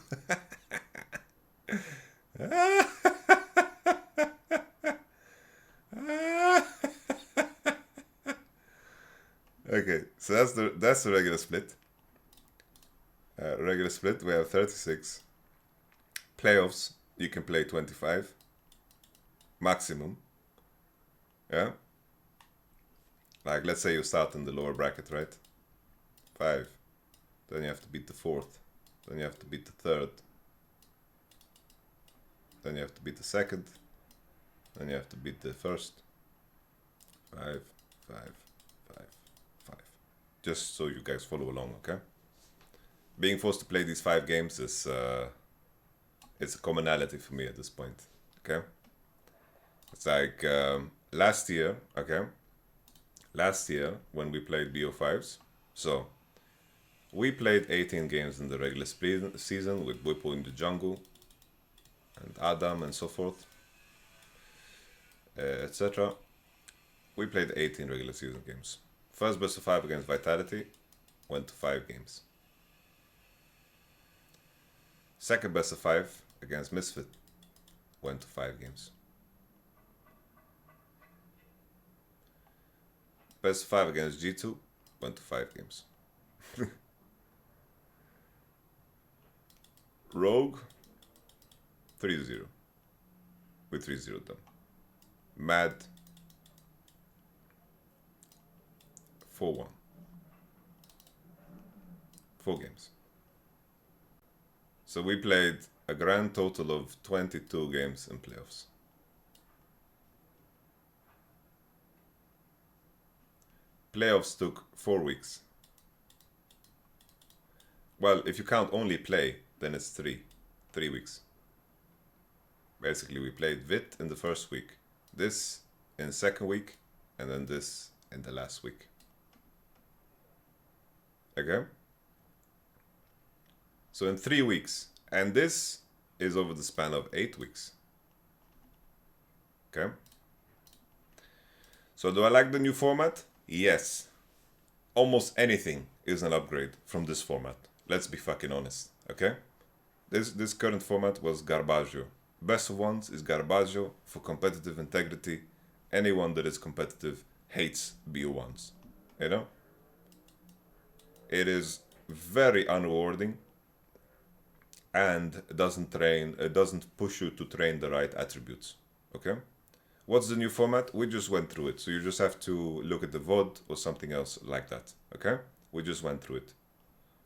Okay, so that's the regular split. Regular split, we have 36. Playoffs, you can play 25. Maximum. Yeah? Like, let's say you start in the lower bracket, right? 5. Then you have to beat the 4th. Then you have to beat the 3rd. Then you have to beat the 2nd. Then you have to beat the 1st. 5, 5, 5, 5. Just so you guys follow along, okay? Being forced to play these 5 games is it's a commonality for me at this point, okay? It's like last year, okay? Last year when we played BO5s, so we played 18 games in the regular season with Whipple in the jungle and Adam and so forth, etc. We played 18 regular season games. First best of 5 against Vitality went to 5 games. Second best of 5 against Misfit went to 5 games. Best of 5 against G2 went to 5 games. Rogue 3-0. We 3-0'd them. Mad 4-1. 4 games. So we played a grand total of 22 games in playoffs. Playoffs took 4 weeks. Well, if you count only play, then it's 3 weeks. Basically, we played VIT in the first week, this in the second week, and then this in the last week. Okay? So in 3 weeks, and this is over the span of 8 weeks. Okay? So do I like the new format? Yes. Almost anything is an upgrade from this format. Let's be fucking honest, okay? This current format was Garbaggio. Best of ones is Garbaggio for competitive integrity. Anyone that is competitive hates BO1s, you know? It is very unrewarding and it doesn't push you to train the right attributes, okay? What's the new format? We just went through it, so you just have to look at the VOD or something else like that, okay? We just went through it.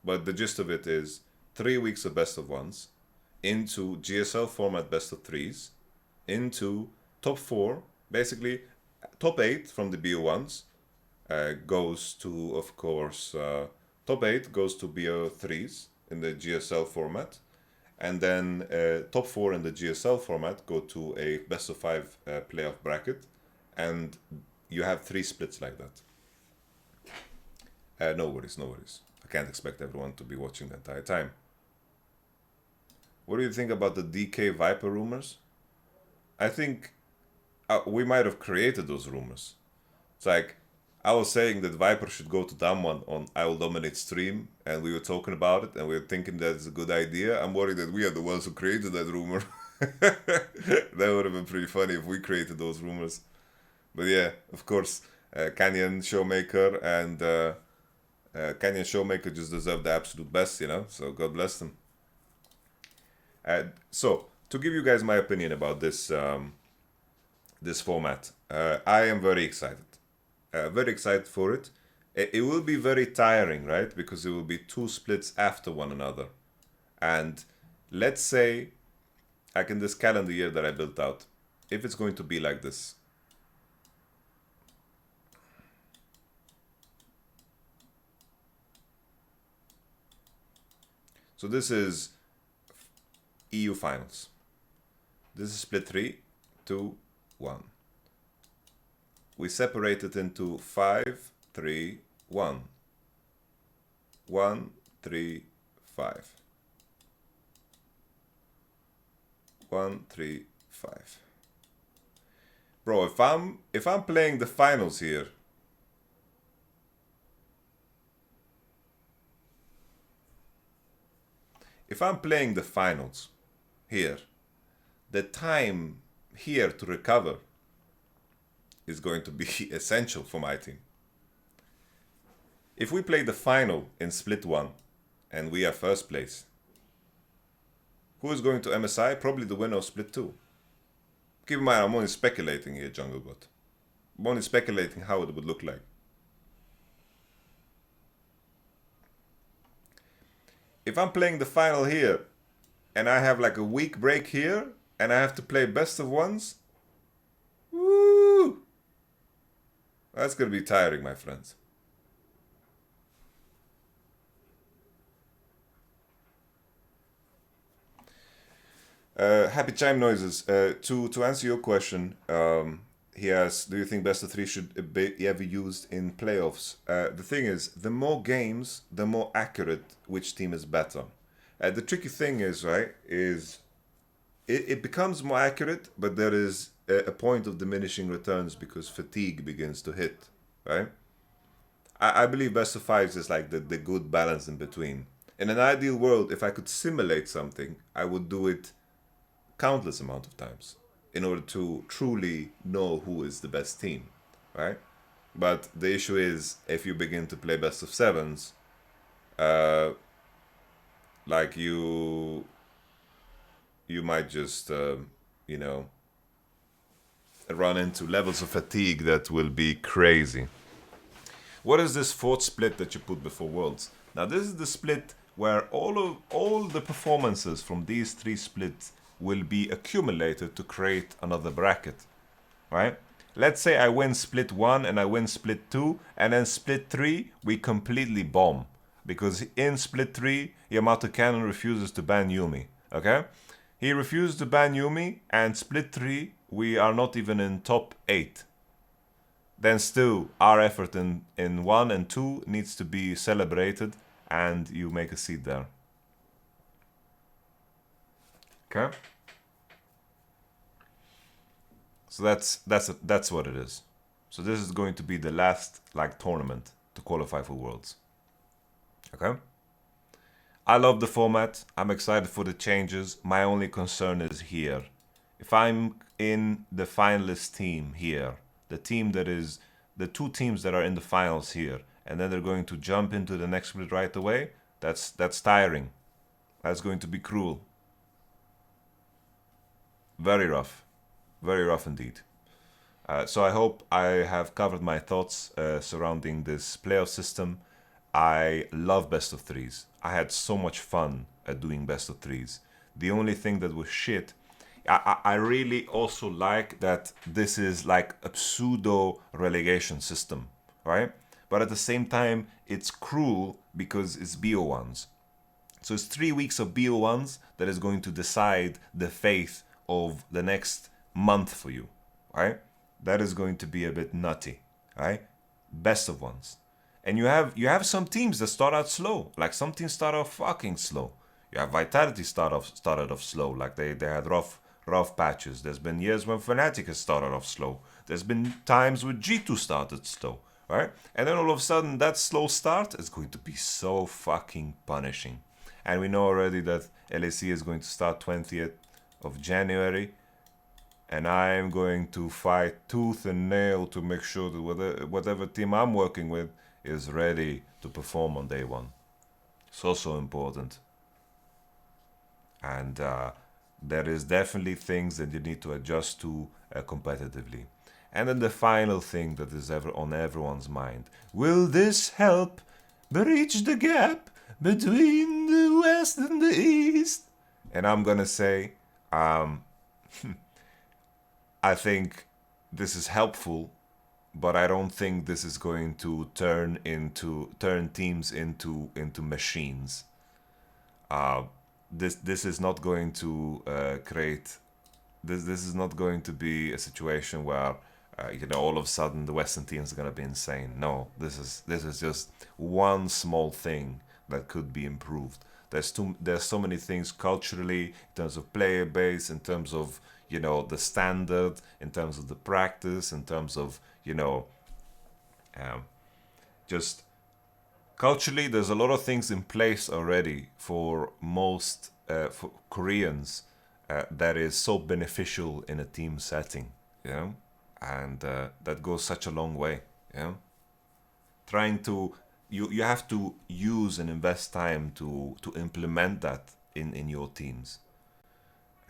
But the gist of it is 3 weeks of best of ones into GSL format best of threes into top 4, basically top 8 from the BO1s goes to, of course, top 8 goes to BO3s in the GSL format, and then top 4 in the GSL format go to a best of 5 playoff bracket, and you have 3 splits like that. No worries. I can't expect everyone to be watching the entire time. What do you think about the DK Viper rumors? I think we might have created those rumors. It's like, I was saying that Viper should go to Damwon on I Will Dominate stream, and we were talking about it, and we were thinking that it's a good idea. I'm worried that we are the ones who created that rumor. That would have been pretty funny if we created those rumors. But yeah, of course, Canyon Showmaker and Canyon Showmaker just deserve the absolute best, you know? So God bless them. So, to give you guys my opinion about this this format, I am very excited. Very excited for it. It will be very tiring, right? Because it will be 2 splits after one another. And let's say, like in this calendar year that I built out, if it's going to be like this. So this is EU finals. This is split 3, 2, 1. We separate it into 5, 3, 1. 1, 3, 5. 1, 3, 5. Bro, if I'm playing the finals here, if I'm playing the finals here, the time here to recover is going to be essential for my team. If we play the final in split 1 and we are first place, who is going to MSI? Probably the winner of split 2. Keep in mind, I'm only speculating here, Jungle God. I'm only speculating how it would look like. If I'm playing the final here and I have like a week break here and I have to play best of ones, woo! That's gonna be tiring, my friends. Happy chime noises. To answer your question, he asks, do you think best of 3 should be ever used in playoffs? The thing is, the more games, the more accurate which team is better. The tricky thing is, right, is it becomes more accurate, but there is a point of diminishing returns because fatigue begins to hit, right? I believe best of 5s is like the good balance in between. In an ideal world, if I could simulate something, I would do it countless amount of times in order to truly know who is the best team, right? But the issue is, if you begin to play best of sevens, like you might just you know, run into levels of fatigue that will be crazy. What is this fourth split that you put before Worlds? Now this is the split where all the performances from these three splits will be accumulated to create another bracket, right? Let's say I win split 1 and I win split 2, and then split 3 we completely bomb. Because in split 3, YamatoCannon refuses to ban Yuumi, okay? He refused to ban Yuumi, and split 3, we are not even in top 8. Then still, our effort in 1 and 2 needs to be celebrated, and you make a seed there. Okay? So that's what it is. So this is going to be the last tournament to qualify for Worlds. Okay? I love the format. I'm excited for the changes. My only concern is here. If I'm in the finalist team here, the team that is the two teams that are in the finals here, and then they're going to jump into the next split right away, that's tiring. That's going to be cruel. Very rough indeed. So I hope I have covered my thoughts surrounding this playoff system. I love best of threes. I had so much fun at doing best of threes. The only thing that was shit, I really also like that this is like a pseudo relegation system, right? But at the same time, it's cruel because it's BO1s. So it's 3 weeks of BO1s that is going to decide the fate of the next month for you, right? That is going to be a bit nutty, right? Best of ones. And you have some teams that start out slow. Like some teams start off fucking slow. You have Vitality started off slow. Like they had rough patches. There's been years when Fnatic has started off slow. There's been times when G2 started slow, right? And then all of a sudden that slow start is going to be so fucking punishing. And we know already that LEC is going to start 20th of January. And I'm going to fight tooth and nail to make sure that whatever team I'm working with is ready to perform on day one. So important. And there is definitely things that you need to adjust to competitively. And then the final thing that is ever on everyone's mind. Will this help bridge the gap between the West and the East? And I'm gonna say, I think this is helpful, but I don't think this is going to turn teams into machines. This is not going to create. This is not going to be a situation where all of a sudden the Western teams are gonna be insane. No, this is just one small thing that could be improved. There's so many things culturally, in terms of player base, in terms of the standard, in terms of the practice, in terms of just culturally, there's a lot of things in place already for most for Koreans that is so beneficial in a team setting, and that goes such a long way. Trying to you have to use and invest time to implement that in your teams,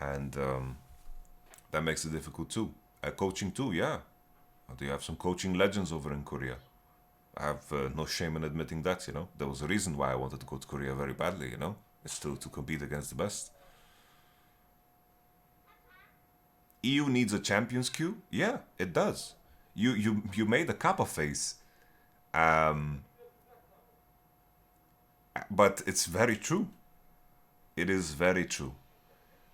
and that makes it difficult too. Coaching too, yeah. Do you have some coaching legends over in Korea? I have no shame in admitting that, There was a reason why I wanted to go to Korea very badly, It's to compete against the best. EU needs a champions queue? Yeah, it does. You made a Kappa face. But it's very true. It is very true.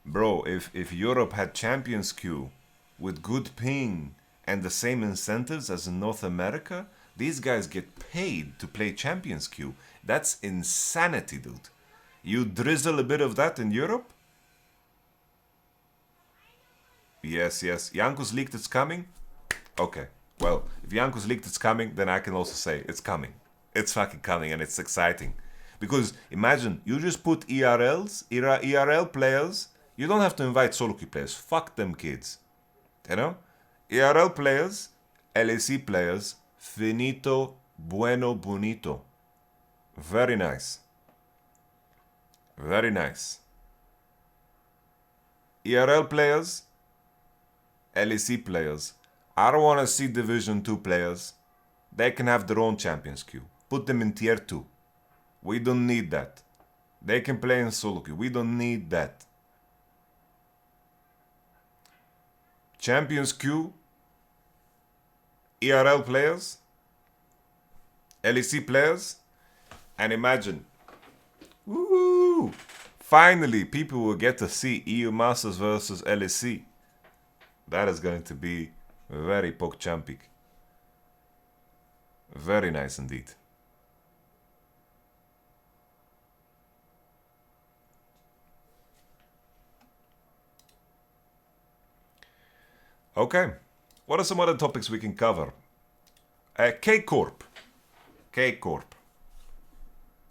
Bro, if Europe had champions queue with good ping and the same incentives as in North America, these guys get paid to play champions queue. That's insanity, dude. You drizzle a bit of that in Europe? Yes. Jankus leaked it's coming? Okay. Well, if Jankus leaked it's coming, then I can also say it's coming. It's fucking coming and it's exciting. Because imagine, you just put ERL players, You don't have to invite solo queue players. Fuck them kids. You know? ERL players, LEC players, finito, bueno, bonito. Very nice. Very nice. ERL players, LEC players. I don't want to see Division 2 players. They can have their own champions queue. Put them in tier 2. We don't need that. They can play in solo queue. We don't need that. Champions queue, ERL players, LEC players, and imagine, woo! Finally, people will get to see EU Masters versus LEC. That is going to be very PogChampic. Very nice indeed. Okay, what are some other topics we can cover? Kcorp. Kcorp.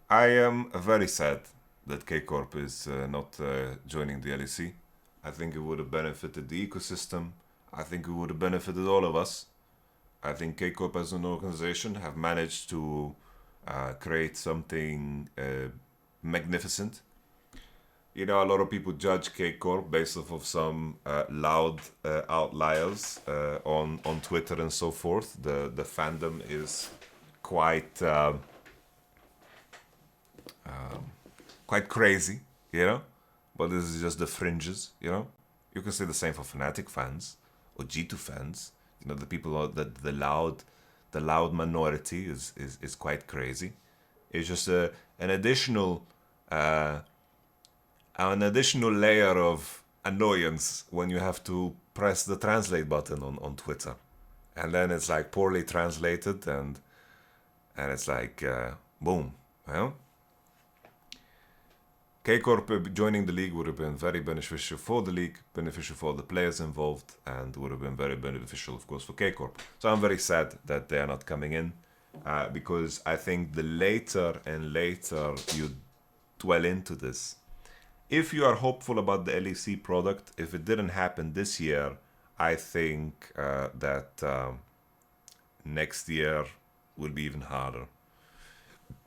I am very sad that Kcorp is not joining the LEC. I think it would have benefited the ecosystem. I think it would have benefited all of us. I think Kcorp as an organization have managed to create something magnificent. You know, a lot of people judge Kcorp based off of some loud outliers on Twitter and so forth. The fandom is quite quite crazy, you know. But this is just the fringes, you know. You can say the same for Fnatic fans or G2 fans. You know, the people that the loud minority is quite crazy. It's just an additional layer of annoyance when you have to press the translate button on Twitter, and then it's like poorly translated, and it's like boom, you know? Kcorp joining the league would have been very beneficial for the league, beneficial for the players involved, and would have been very beneficial, of course, for Kcorp. So I'm very sad that they are not coming in, because I think the later and later you dwell into this, if you are hopeful about the LEC product, if it didn't happen this year, I think that next year will be even harder.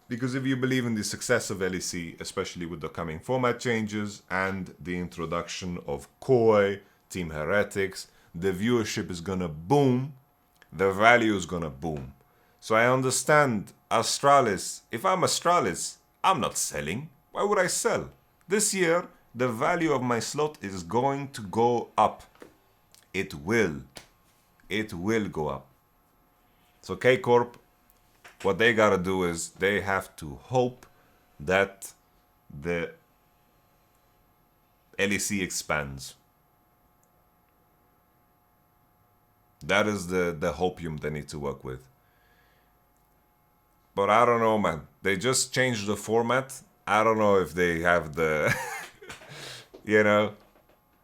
Because if you believe in the success of LEC, especially with the coming format changes and the introduction of Koi, Team Heretics, the viewership is gonna boom, the value is gonna boom. So I understand Astralis. If I'm Astralis, I'm not selling. Why would I sell? This year, the value of my slot is going to go up. It will. It will go up. So Kcorp, what they gotta do is they have to hope that the LEC expands. That is the hopium they need to work with. But I don't know, man. They just changed the format. I don't know if they have the, you know,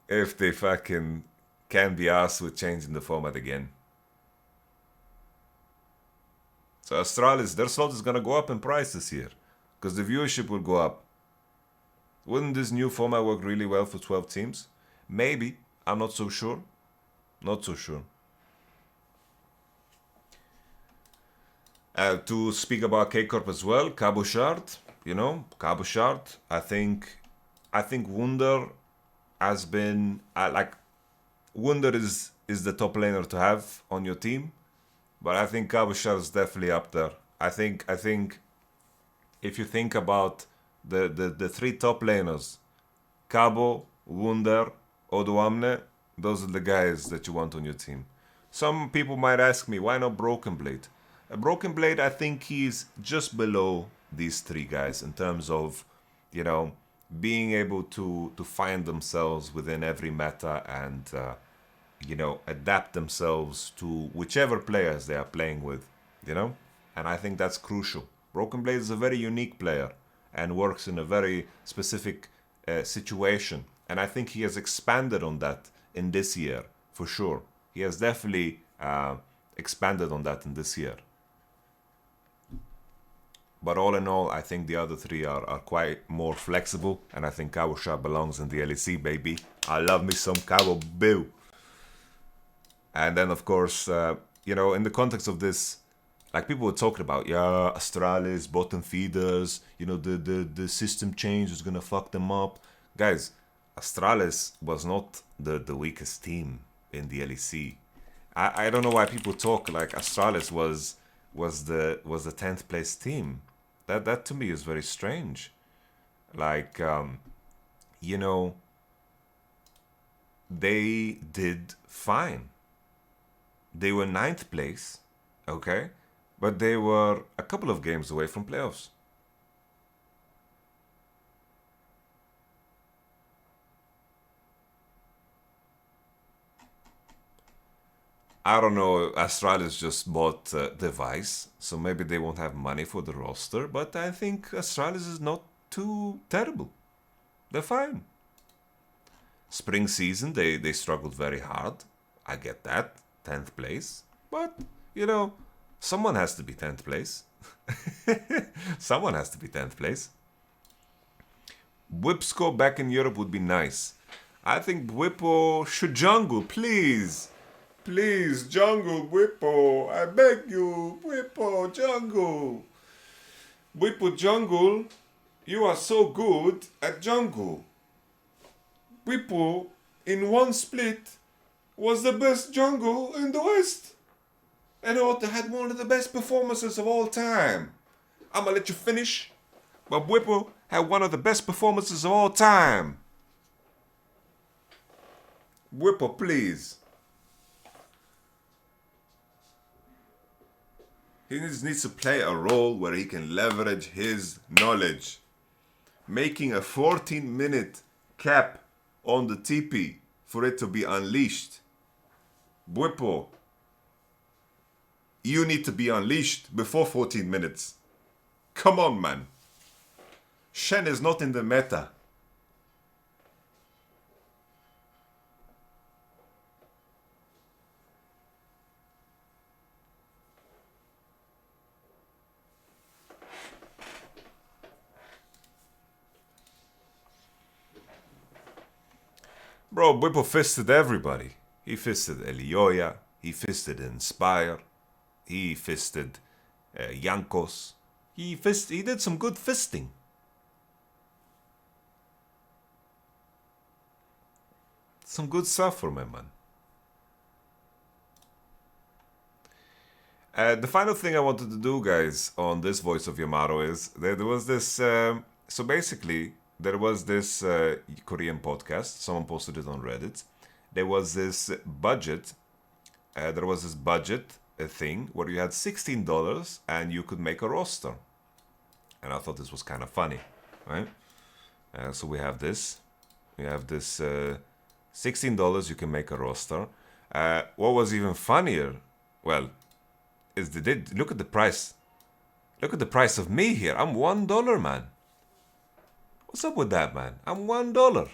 if they fucking can be asked with changing the format again. So Astralis, their slot is gonna go up in price this year, because the viewership will go up. Wouldn't this new format work really well for 12 teams? Maybe. I'm not so sure. Not so sure. To speak about Kcorp as well, Cabochard, you know, Cabochard. I think Wunder has been Wunder is the top laner to have on your team, but I think Cabochard is definitely up there. I think if you think about the three top laners, Cabo, Wunder, Odoamne, those are the guys that you want on your team. Some people might ask me, why not Broken Blade? A Broken Blade, I think he's just below these three guys in terms of, you know, being able to find themselves within every meta and, you know, adapt themselves to whichever players they are playing with, you know? And I think that's crucial. Broken Blade is a very unique player and works in a very specific situation. And I think he has expanded on that in this year, for sure. He has definitely expanded on that in this year. But all in all, I think the other three are quite more flexible, and I think Cabo Shah belongs in the LEC, baby. I love me some Cabo Bill. And then, of course, in the context of this, like people were talking about, yeah, Astralis, bottom feeders, the system change is gonna fuck them up. Guys, Astralis was not the weakest team in the LEC. I don't know why people talk like Astralis was the 10th place team. That to me is very strange. Like they did fine. They were 9th place, okay? But they were a couple of games away from playoffs. I don't know, Astralis just bought Device, so maybe they won't have money for the roster, but I think Astralis is not too terrible. They're fine. Spring season, they struggled very hard. I get that, 10th place. But, someone has to be 10th place. Someone has to be 10th place. Whipsco back in Europe would be nice. I think Whippo should jungle, please. Please, jungle, Whippo. I beg you, Whippo, jungle. Whippo, jungle. You are so good at jungle. Whippo, in one split, was the best jungle in the West. And also had one of the best performances of all time. I'ma let you finish. But Whippo had one of the best performances of all time. Whippo, please. He needs to play a role where he can leverage his knowledge. Making a 14-minute cap on the TP for it to be unleashed. Whippo, you need to be unleashed before 14 minutes. Come on, man. Shen is not in the meta. Bro, Whippo fisted everybody. He fisted Elioya. He fisted Inspire. He fisted Yankos. He did some good fisting. Some good stuff for my man. The final thing I wanted to do, guys, on this Voice of Yamato is there was this. So basically, there was this Korean podcast. Someone posted it on Reddit. There was this budget. Thing where you had $16 and you could make a roster. And I thought this was kind of funny, right? So we have this. We have this $16 you can make a roster. What was even funnier, well, is look at the price. Look at the price of me here. I'm $1, man. What's up with that, man? I'm $1.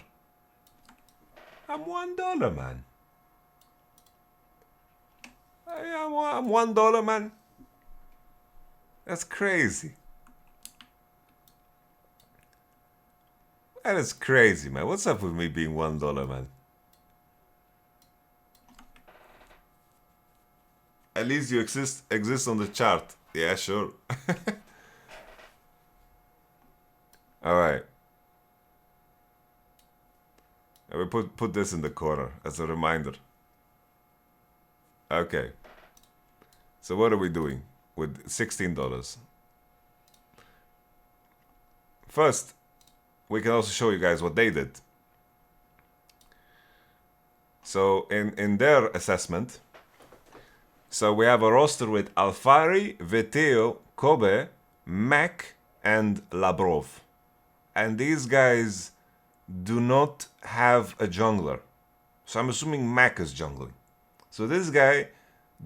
I'm $1, man. I'm $1, man. That's crazy. That is crazy, man. What's up with me being $1, man? At least you exist on the chart. Yeah, sure. All right. I will put this in the corner as a reminder. Okay. So what are we doing with $16? First, we can also show you guys what they did. So in their assessment, so we have a roster with Alfari, Veteo, Kobe, Mac, and Labrov. And these guys do not have a jungler. So I'm assuming Mac is jungling. So this guy,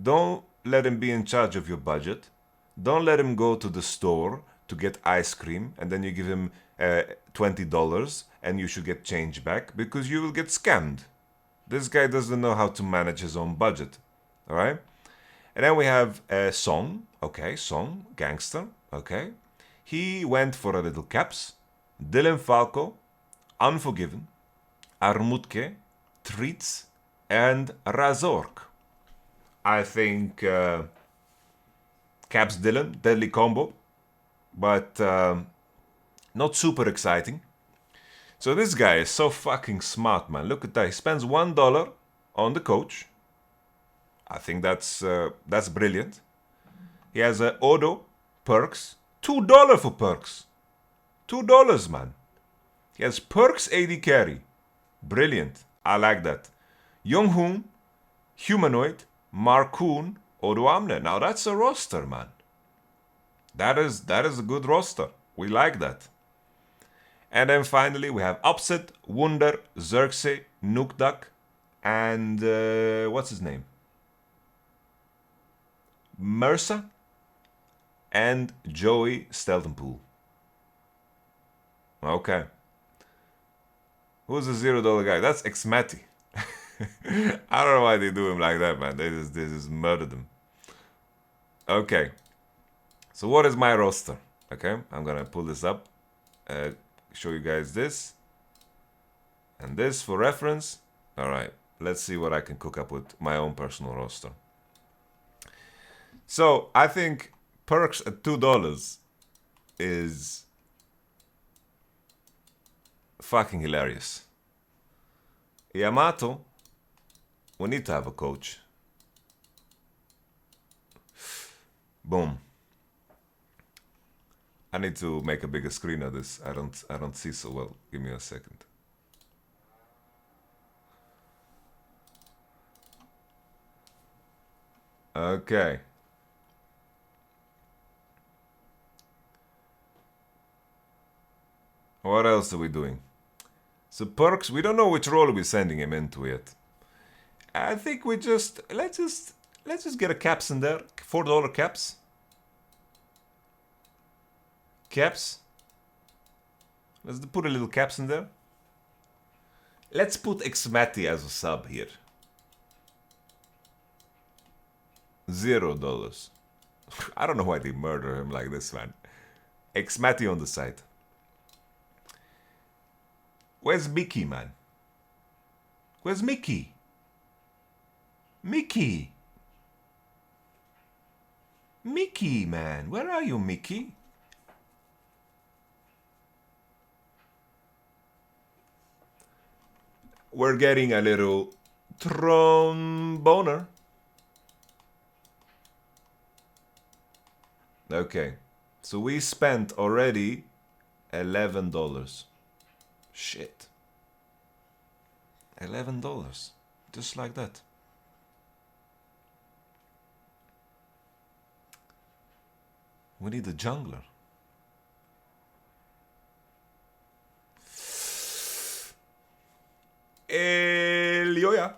don't let him be in charge of your budget. Don't let him go to the store to get ice cream and then you give him $20 and you should get change back because you will get scammed. This guy doesn't know how to manage his own budget. All right? And then we have Song. Okay, Song, gangster. Okay. he went for a little Caps, Dylan Falco, Unforgiven, Armutke, Treats, and Razork. I think Caps Dylan, deadly combo, but not super exciting. So this guy is so fucking smart, man. Look at that. He spends $1 on the coach. I think that's brilliant. He has a Odo, perks, $2 for perks. $2, man. He has perks AD carry. Brilliant. I like that. Younghoon, Humanoid, Marcoon, Odo Amne. Now that's a roster, man. That is a good roster. We like that. And then finally we have Upset, Wunder, Xerxe, Nukdak, and what's his name? Mercer and Joey Steltenpool. Okay. Who's the $0 guy? That's Xmati. I don't know why they do him like that, man. They just murdered him. Okay. So what is my roster? Okay, I'm gonna pull this up. Show you guys this. And this for reference. Alright, let's see what I can cook up with my own personal roster. So, I think perks at $2 is fucking hilarious. Yamato, we need to have a coach. Boom. I need to make a bigger screen of this. I don't see so well. Give me a second. Okay. What else are we doing? So perks, we don't know which role we're sending him into yet. I think we just let's just get a caps in there. $4 caps. Caps. Let's put a little caps in there. Let's put Xmati as a sub here. $0. I don't know why they murder him like this, man. Xmati on the side. Where's Mickey, man? Where's Mickey? Mickey! Mickey, man. Where are you, Mickey? We're getting a little tromboner. Okay. So we spent already $11. Shit. $11. Just like that. We need a jungler. Elioya.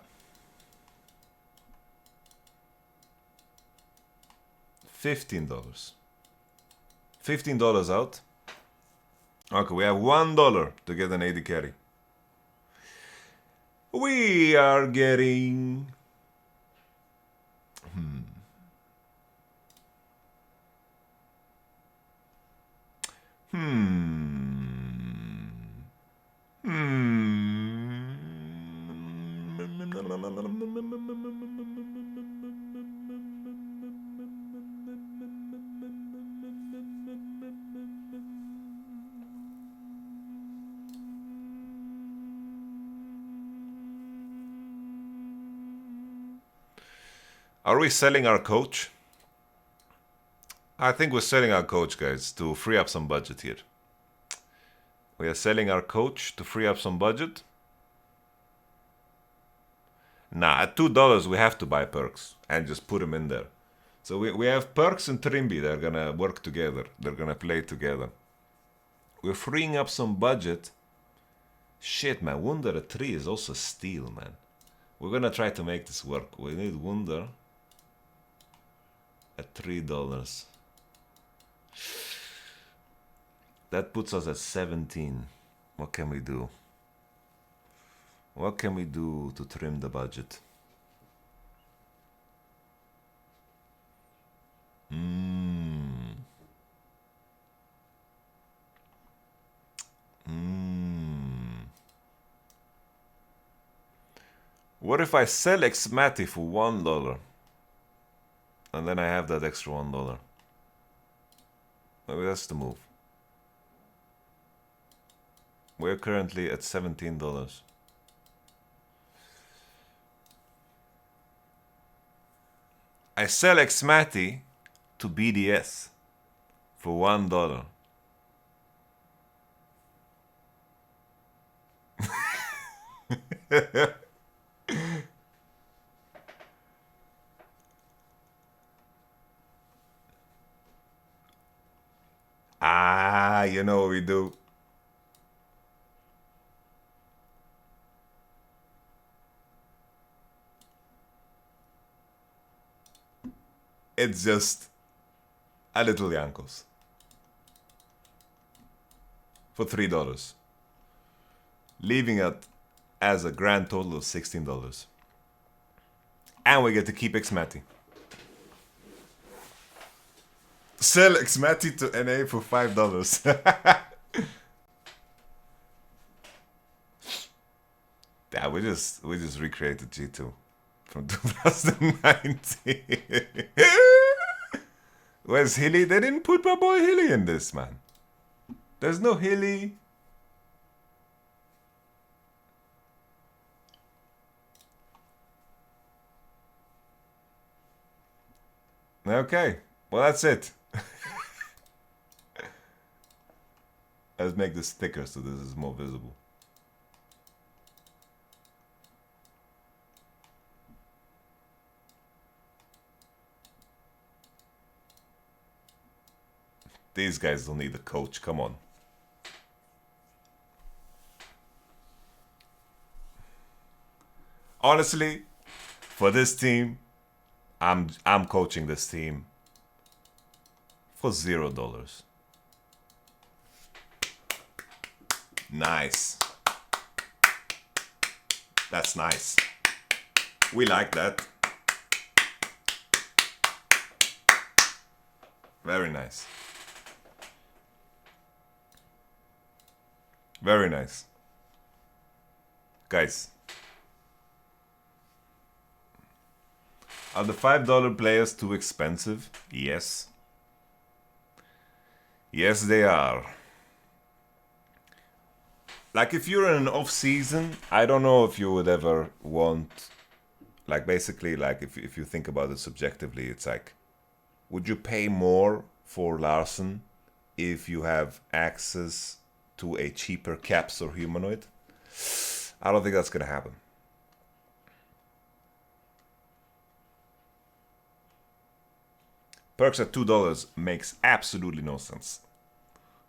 $15. $15 out. Okay, we have $1 to get an AD carry. We are getting... Are we selling our coach? I think we're selling our coach, guys, to free up some budget here. We are selling our coach to free up some budget. Nah, at $2 we have to buy perks and just put them in there. So we have perks and Trimby. They're gonna work together. They're gonna play together. We're freeing up some budget. Shit, man. Wunder at 3 is also steal, man. We're gonna try to make this work. We need Wunder at $3. That puts us at 17. What can we do? What can we do to trim the budget? What if I sell Xmati for $1? And then I have that extra $1. Maybe that's the move. We're currently at $17. I sell Xmati to BDS for $1. Ah, you know what we do. It's just a little Yankos for $3, leaving it as a grand total of $16. And we get to keep Xmati. Sell Xmati to NA for $5. Yeah, we just recreated G2 from 2019. Where's Hilly? They didn't put my boy Hilly in this, man. There's no Hilly. Okay, well that's it. Let's make this thicker so this is more visible. These guys don't need a coach, come on. Honestly, for this team, I'm coaching this team for $0. Nice. That's nice. We like that. Very nice. Very nice. Guys, are the $5 players too expensive? Yes. Yes, they are. Like, if you're in an off-season, I don't know if you would ever want... Like, basically, like, if you think about it subjectively, it's like... Would you pay more for Larson if you have access to a cheaper Caps or Humanoid? I don't think that's gonna happen. Perks at $2 makes absolutely no sense.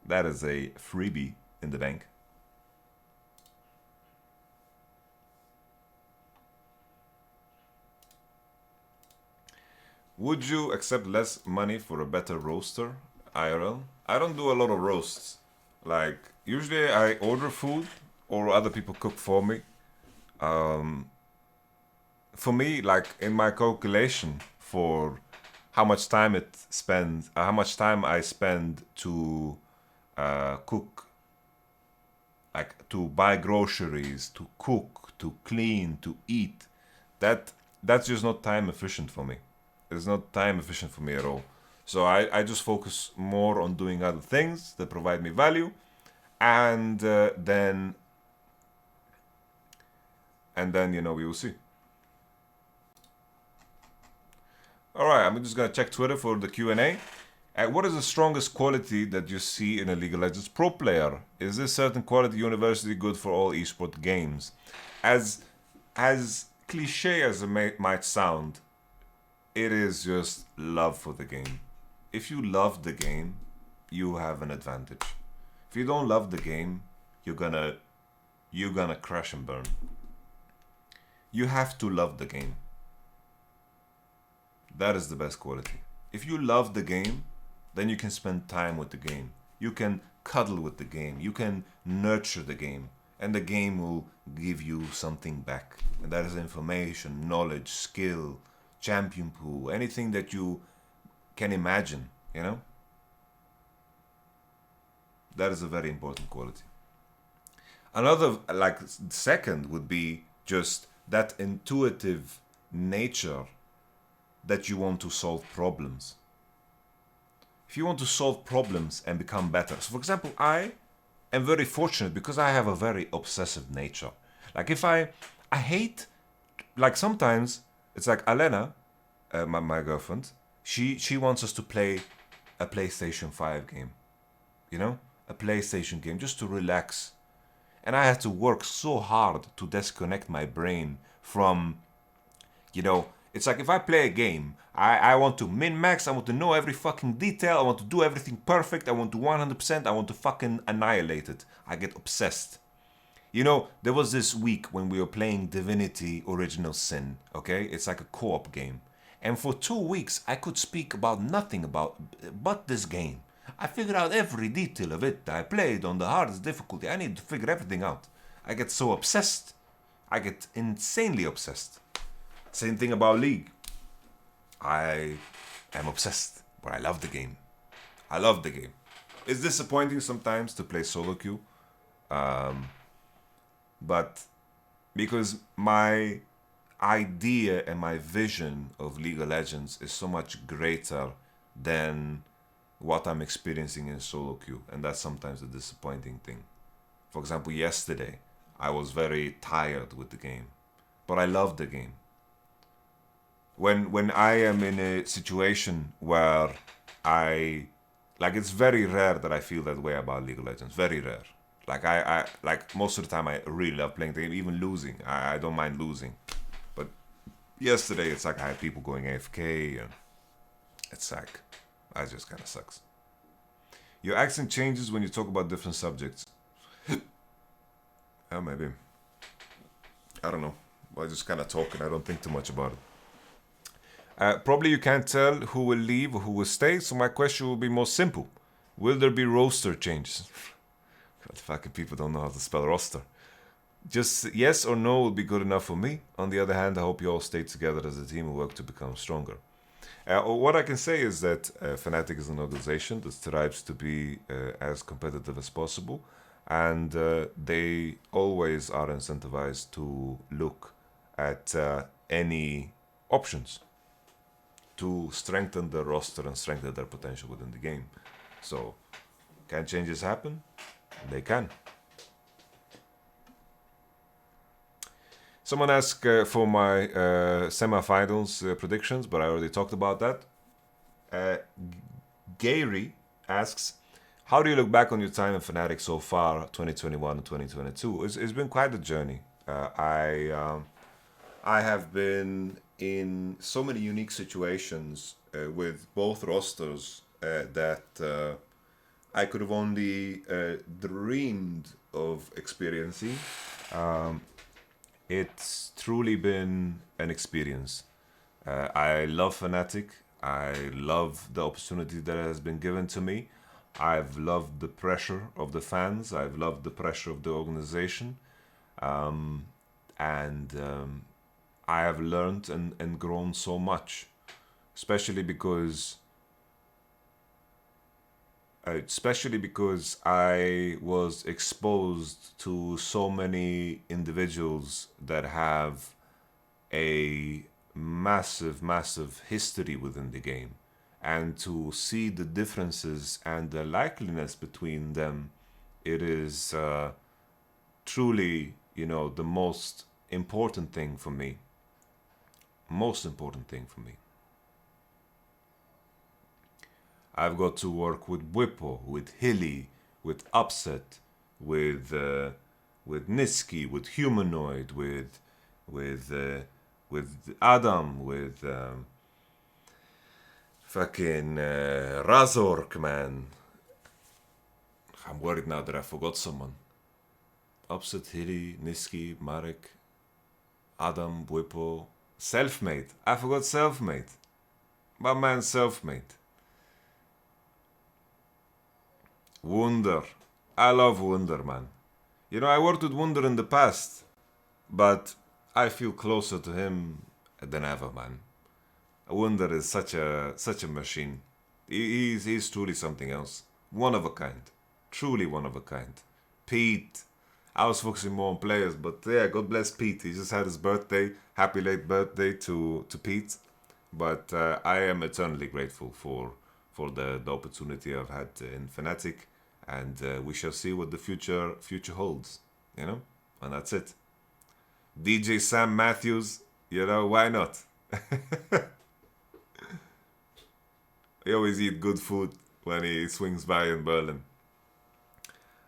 That is a freebie in the bank. Would you accept less money for a better roaster, IRL? I don't do a lot of roasts. Like, usually I order food or other people cook for me. For me, like, in my calculation for how much time how much time I spend to cook, like to buy groceries, to cook, to clean, to eat, that's just not time efficient for me. It's not time efficient for me at all. So I just focus more on doing other things that provide me value, and then you know, we will see. All right, I'm just gonna check Twitter for the Q&A. What is the strongest quality that you see in a League of Legends pro player? Is this certain quality universally good for all esport games? As cliche as it might sound, it is just love for the game. If you love the game, you have an advantage. If you don't love the game, you're gonna crash and burn. You have to love the game. That is the best quality. If you love the game, then you can spend time with the game. You can cuddle with the game. You can nurture the game. And the game will give you something back. And that is information, knowledge, skill, champion pool, anything that you can imagine, you know? That is a very important quality. Another, like, second would be just that intuitive nature that you want to solve problems. If you want to solve problems and become better. So, for example, I am very fortunate because I have a very obsessive nature. Like, if I hate, like, sometimes it's like Alena, my girlfriend, she wants us to play a PlayStation 5 game, you know, a PlayStation game just to relax. And I had to work so hard to disconnect my brain from, it's like if I play a game, I want to min-max, I want to know every fucking detail, I want to do everything perfect, I want to 100%, I want to fucking annihilate it. I get obsessed. There was this week when we were playing Divinity Original Sin, okay? It's like a co-op game. And for 2 weeks, I could speak about nothing but this game. I figured out every detail of it. I played on the hardest difficulty. I need to figure everything out. I get so obsessed. I get insanely obsessed. Same thing about League. I am obsessed, but I love the game. I love the game. It's disappointing sometimes to play solo queue. But because my idea and my vision of League of Legends is so much greater than what I'm experiencing in solo queue, and that's sometimes a disappointing thing. For example, yesterday I was very tired with the game, but I love the game. When I am in a situation where it's very rare that I feel that way about League of Legends. Very rare. I most of the time I really love playing the game, even losing. I don't mind losing. But yesterday it's like I had people going AFK and it's like that just kinda sucks. Your accent changes when you talk about different subjects. Oh, maybe. I don't know. I just kinda talk and I don't think too much about it. Probably you can't tell who will leave or who will stay, so my question will be more simple. Will there be roster changes? God, fucking people don't know how to spell roster. Just yes or no will be good enough for me. On the other hand, I hope you all stay together as a team and work to become stronger. What I can say is that Fnatic is an organization that strives to be as competitive as possible, and they always are incentivized to look at any options to strengthen their roster and strengthen their potential within the game. So, can changes happen? They can. Someone asked for my semifinals predictions, but I already talked about that. Gary asks, how do you look back on your time in Fnatic so far, 2021 and 2022? It's been quite a journey. I have been in so many unique situations with both rosters that I could have only dreamed of experiencing. It's truly been an experience. I love Fnatic. I love the opportunity that has been given to me. I've loved the pressure of the fans. I've loved the pressure of the organization. And I have learned and grown so much, especially because I was exposed to so many individuals that have a massive history within the game, and to see the differences and the likeliness between them, it is truly, the most important thing for me. Most important thing for me. I've got to work with Whippo, with Hilly, with Upset, with Niski, with Humanoid, with Adam, with fucking Razork, man. I'm worried now that I forgot someone. Upset, Hilly, Niski, Marek, Adam, Whippo, Selfmade. I forgot Selfmade. My man Selfmade. Wunder. I love Wunder, man. I worked with Wunder in the past, but I feel closer to him than ever, man. Wunder is such a machine. He's truly something else. One of a kind. Truly one of a kind. Pete. I was focusing more on players, but yeah, God bless Pete. He just had his birthday. Happy late birthday to Pete. But I am eternally grateful for the opportunity I've had in Fnatic, and we shall see what the future holds. You know, and that's it. DJ Sam Matthews, you know, why not? He always eat good food when he swings by in Berlin.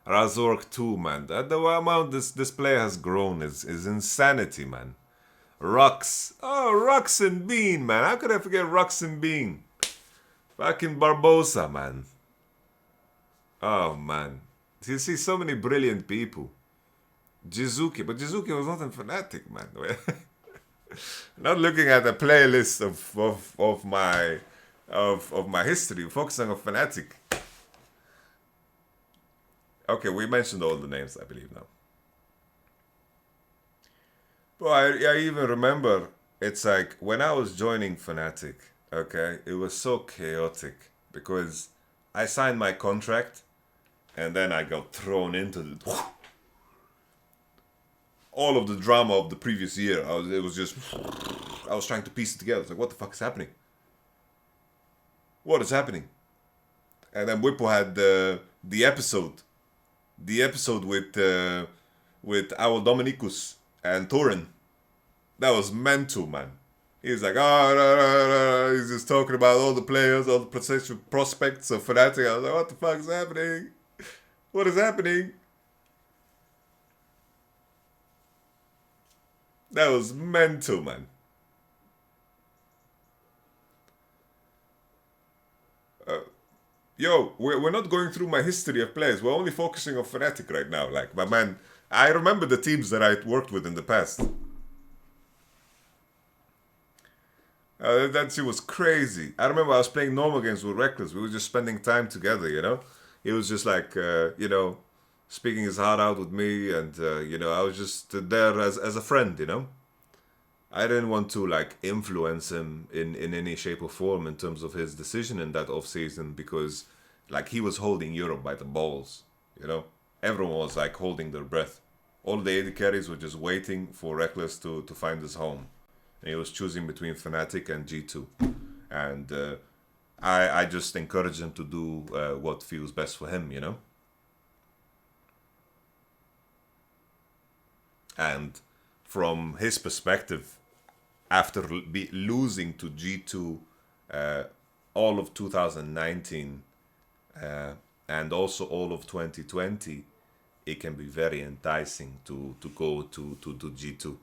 Razork too, man. The amount this player has grown is insanity, man. Rux. Oh, Rux and Bean, man. How could I forget Rux and Bean? Fucking Barbosa, man. Oh, man. You see so many brilliant people. Jizuki, but Jizuki was not in Fnatic, man. Not looking at the playlist of my history, focusing on Fnatic. Okay, we mentioned all the names, I believe now. But I even remember, it's like when I was joining Fnatic, okay, it was so chaotic because I signed my contract and then I got thrown into all of the drama of the previous year. It was just, I was trying to piece it together. It's like, what the fuck is happening? What is happening? And then Whippo had the episode with our Dominicus and Torin. That was mental, man. He's like, he's just talking about all the players, all the potential prospects of Fnatic. I was like, what the fuck is happening? What is happening? That was mental, man. Yo, we're not going through my history of players. We're only focusing on Fnatic right now. Like, my man, I remember the teams that I worked with in the past. That shit was crazy. I remember I was playing normal games with Reckless. We were just spending time together, you know? He was just like, speaking his heart out with me. And, I was just there as a friend, you know? I didn't want to, like, influence him in any shape or form in terms of his decision in that off-season because, like, he was holding Europe by the balls, you know? Everyone was, like, holding their breath. All the AD carries were just waiting for Reckless to find his home. And he was choosing between Fnatic and G2. And I just encourage him to do what feels best for him, you know? And from his perspective, after losing to G2 all of 2019 and also all of 2020, it can be very enticing to go to G2.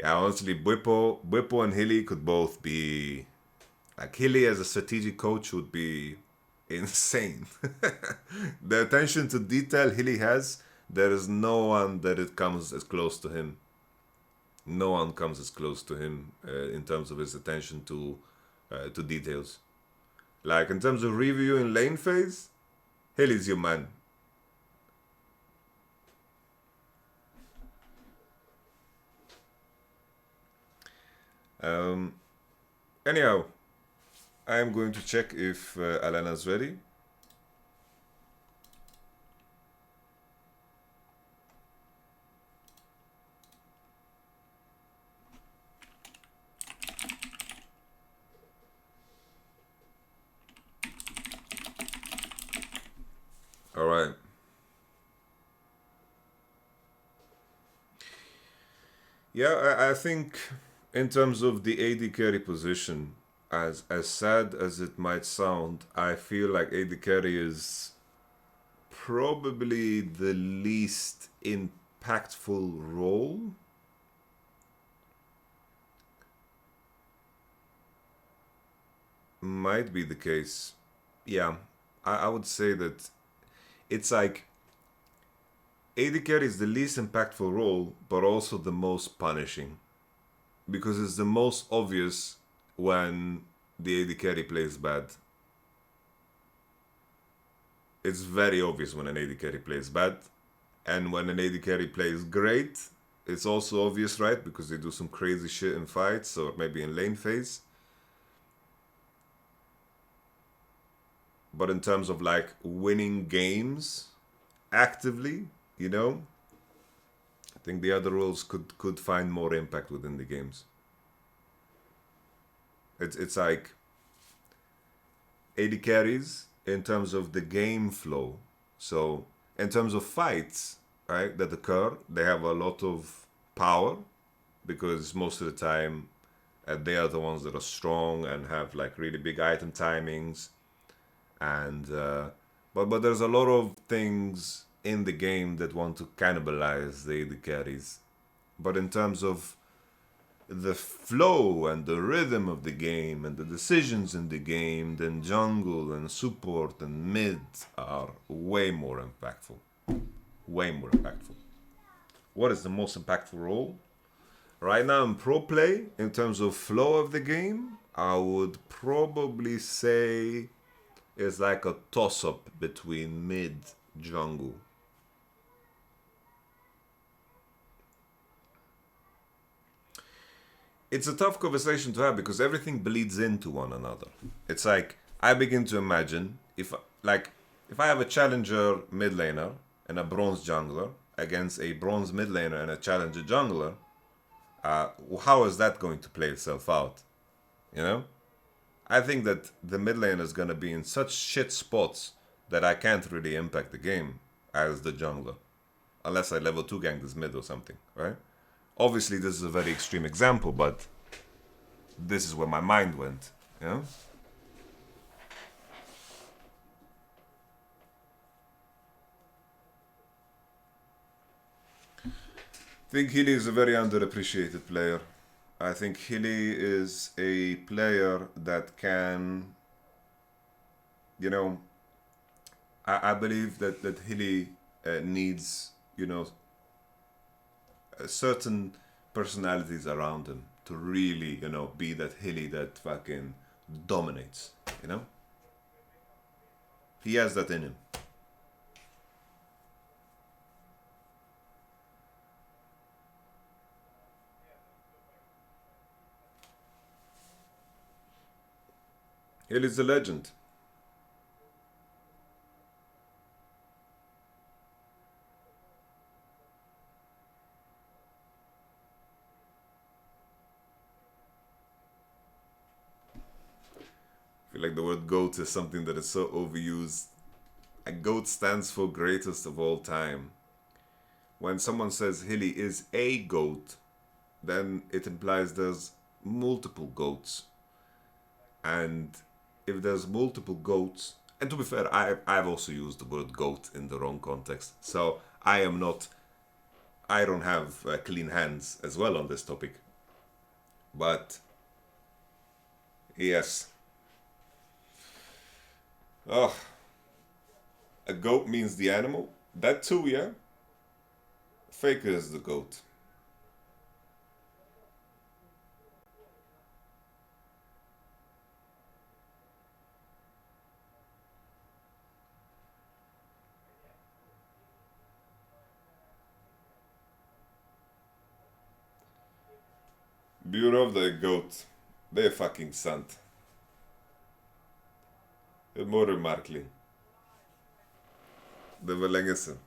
Yeah, honestly, Bwipo and Hilly could both be... Like, Hilly as a strategic coach would be insane. The attention to detail Hilly has, there is no one that it comes as close to him. No one comes as close to him in terms of his attention to details. Like, in terms of reviewing lane phase, Hilly's your man. Anyhow, I am going to check if Alana's ready. All right. Yeah, I think in terms of the AD carry position, as sad as it might sound, I feel like AD carry is probably the least impactful role. Might be the case. Yeah, I would say that it's like AD carry is the least impactful role, but also the most punishing. Because it's the most obvious when the AD carry plays bad. It's very obvious when an AD carry plays bad. And when an AD carry plays great, it's also obvious, right? Because they do some crazy shit in fights or maybe in lane phase. But in terms of like winning games actively, you know, I think the other roles could find more impact within the games. It's like AD carries in terms of the game flow. So in terms of fights, right, that occur, they have a lot of power because most of the time they are the ones that are strong and have like really big item timings. And but there's a lot of things in the game that want to cannibalize the AD carries. But in terms of the flow and the rhythm of the game and the decisions in the game, then jungle and support and mid are way more impactful. Way more impactful. What is the most impactful role? Right now in pro play, in terms of flow of the game, I would probably say it's like a toss-up between mid jungle. It's a tough conversation to have because everything bleeds into one another. It's like I begin to imagine if I have a challenger mid laner and a bronze jungler against a bronze mid laner and a challenger jungler, how is that going to play itself out? You know? I think that the mid lane is going to be in such shit spots that I can't really impact the game as the jungler. Unless I level 2 gang this mid or something, right? Obviously, this is a very extreme example, but this is where my mind went, you know? I think Healy is a very underappreciated player. I think Healy is a player that can, you know, I believe that Healy needs, you know, certain personalities around him to really, you know, be that Healy that fucking dominates, you know? He has that in him. Healy's a legend. I feel like the word GOAT is something that is so overused. A GOAT stands for greatest of all time. When someone says Hilly is a GOAT, then it implies there's multiple GOATs. And if there's multiple GOATs, and to be fair, I've also used the word GOAT in the wrong context. So I don't have clean hands as well on this topic. But yes. Oh, a goat means the animal. That too, yeah. Faker is the goat. Bureau of the goat. Det är fucking sant. Hur mår du, Markley? Det var länge sedan.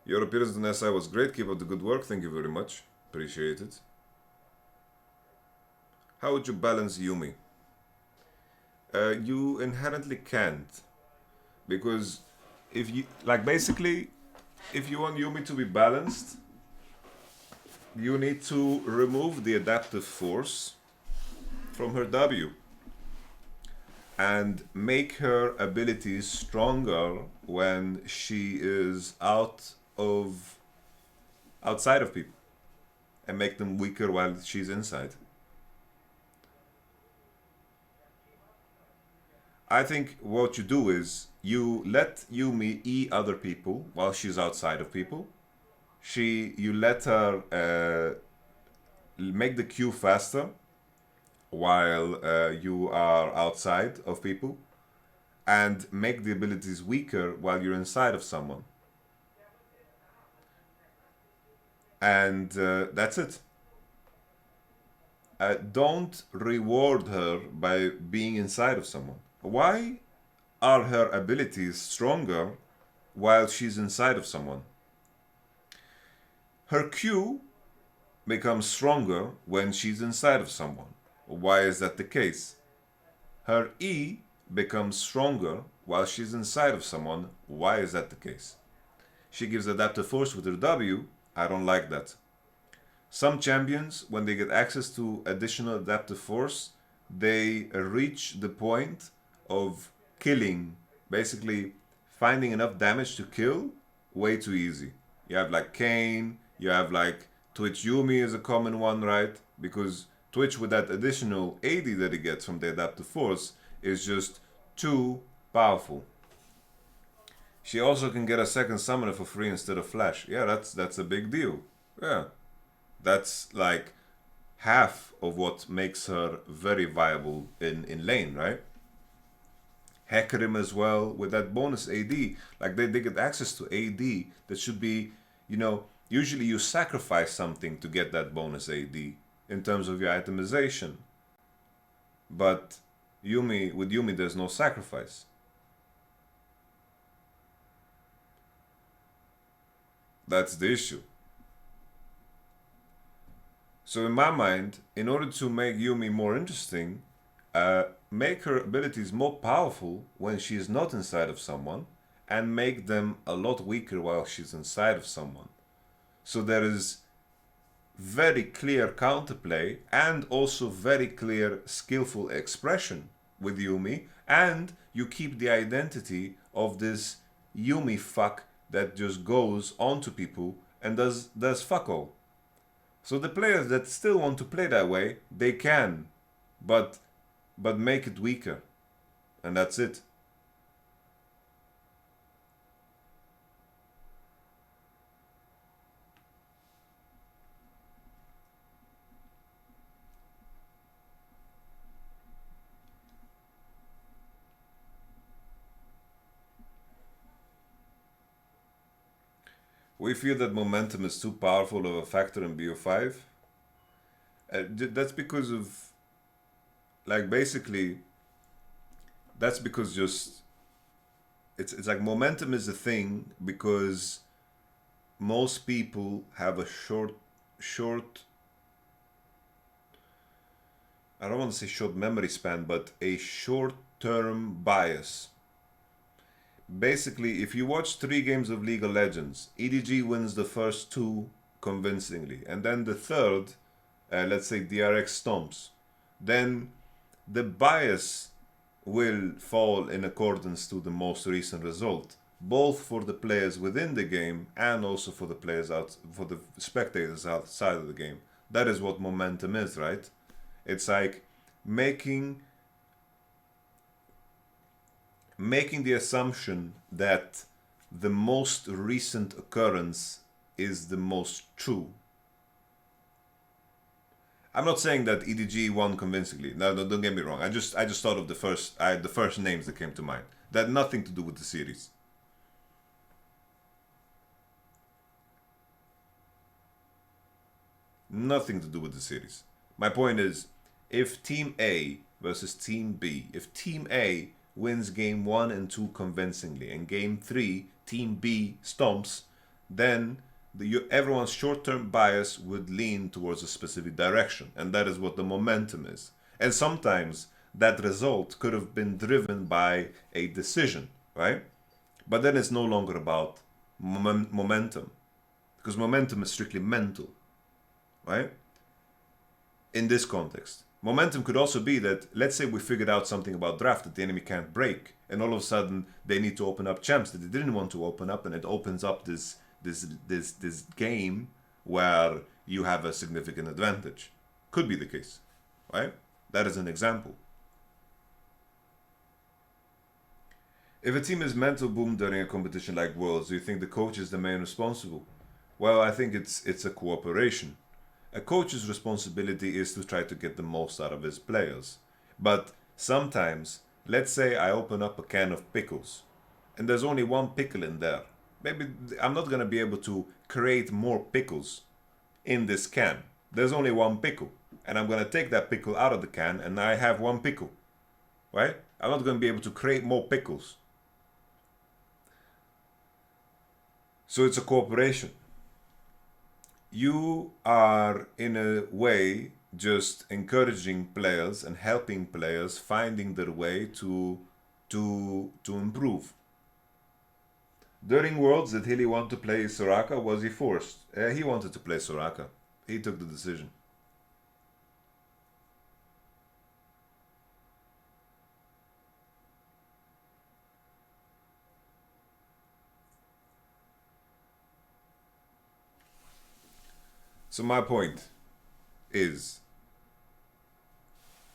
Your appearance on SI was great. Keep up the good work. Thank you very much. Appreciate it. How would you balance Yumi? You inherently can't. Because if you, like, basically, if you want Yumi to be balanced, you need to remove the adaptive force from her W and make her abilities stronger when she is outside of people, and make them weaker while she's inside. I think what you do is you let Yumi E other people while she's outside of people. You let her make the Q faster while you are outside of people, and make the abilities weaker while you're inside of someone. And that's it. don't reward her by being inside of someone. Why are her abilities stronger while she's inside of someone? Her Q becomes stronger when she's inside of someone. Why is that the case? Her E becomes stronger while she's inside of someone. Why is that the case? She gives adaptive force with her W. I don't like that. Some champions, when they get access to additional adaptive force, they reach the point of killing, basically finding enough damage to kill way too easy. You have like Kane, you have like Twitch Yumi is a common one, right? Because Twitch with that additional AD that he gets from the adaptive force is just too powerful. She also can get a second summoner for free instead of flash. Yeah, that's a big deal. Yeah. That's like half of what makes her very viable in lane, right? Hecarim as well with that bonus AD. Like they get access to AD that should be, usually you sacrifice something to get that bonus AD in terms of your itemization. But with Yumi there's no sacrifice. That's the issue. So in my mind, in order to make Yumi more interesting, make her abilities more powerful when she is not inside of someone, and make them a lot weaker while she's inside of someone. So there is very clear counterplay and also very clear skillful expression with Yumi, and you keep the identity of this Yumi fuck that just goes onto people and does fuck all. So the players that still want to play that way, they can, but make it weaker, and that's it. We feel that momentum is too powerful of a factor in BO5. That's because of, like, basically, that's because just, it's like momentum is a thing because most people have a short, I don't want to say short memory span, but a short-term bias. Basically, if you watch 3 games of League of Legends, EDG wins the first 2 convincingly, and then the third, let's say DRX stomps, then the bias will fall in accordance to the most recent result, both for the players within the game and also for the players for the spectators outside of the game. That is what momentum is, right? It's like making the assumption that the most recent occurrence is the most true. I'm not saying that EDG won convincingly. No, don't get me wrong. I just thought of the first names that came to mind. That had nothing to do with the series. Nothing to do with the series. My point is, if Team A versus Team B, if Team A wins game 1 and 2 convincingly, and game 3 Team B stomps, then everyone's short-term bias would lean towards a specific direction, and that is what the momentum is. And sometimes that result could have been driven by a decision, right? But then it's no longer about momentum, because momentum is strictly mental, right? In this context, momentum could also be that, let's say we figured out something about draft that the enemy can't break, and all of a sudden they need to open up champs that they didn't want to open up, and it opens up this game where you have a significant advantage. Could be the case, right? That is an example. If a team is mental boom during a competition like Worlds, do you think the coach is the main responsible? Well, I think it's a cooperation. A coach's responsibility is to try to get the most out of his players. But sometimes, let's say I open up a can of pickles, and there's only one pickle in there. Maybe I'm not going to be able to create more pickles in this can. There's only one pickle. and I'm gonna take that pickle out of the can, and I have one pickle, right? I'm not gonna be able to create more pickles. So it's a cooperation. You are, in a way, just encouraging players and helping players finding their way to improve. During Worlds, did Hilly want to play Soraka? Was he forced? He wanted to play Soraka. He took the decision. So my point is,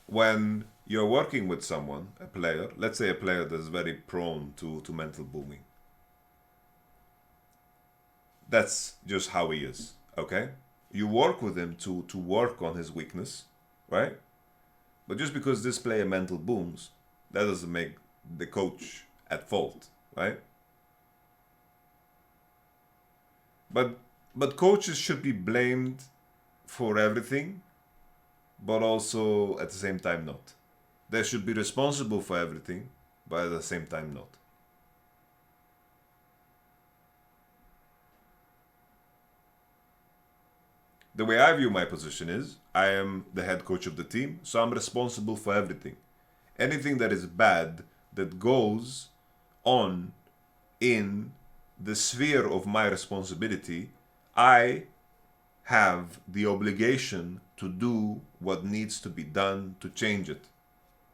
when you're working with someone, a player, let's say a player that's very prone to mental booming, that's just how he is, okay? You work with him to work on his weakness, right? But just because this player mental booms, that doesn't make the coach at fault, right? But coaches should be blamed for everything, but also at the same time not. They should be responsible for everything, but at the same time not. The way I view my position is, I am the head coach of the team, so I'm responsible for everything. Anything that is bad that goes on in the sphere of my responsibility, I have the obligation to do what needs to be done to change it,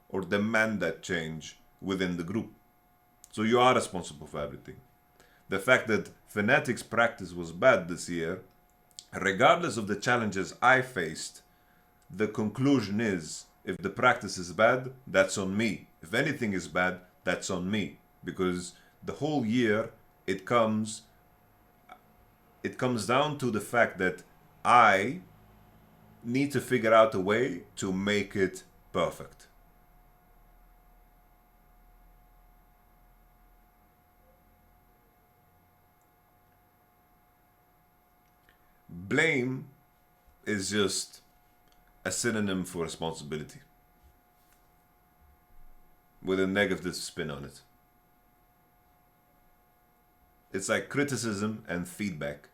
or demand that change within the group. So you are responsible for everything. The fact that Fnatic's practice was bad this year, regardless of the challenges I faced, the conclusion is, if the practice is bad, that's on me. If anything is bad, that's on me. Because the whole year, it comes down to the fact that I need to figure out a way to make it perfect. Blame is just a synonym for responsibility, with a negative spin on it. It's like criticism and feedback.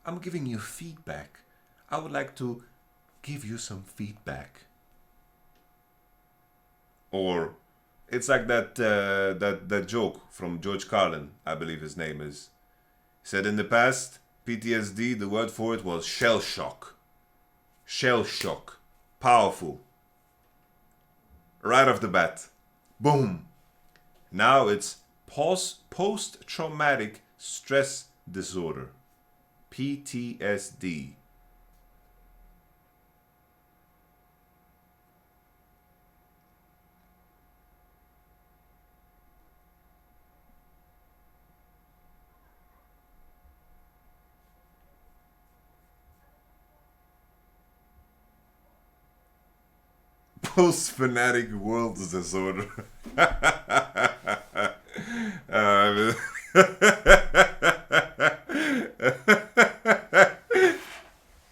I'm giving you feedback. I would like to give you some feedback. Or it's like that joke from George Carlin, I believe his name is. He said in the past, PTSD, the word for it was shell shock. Shell shock. Powerful. Right off the bat. Boom. Now it's post-traumatic stress disorder. PTSD. Post-fanatic world disorder.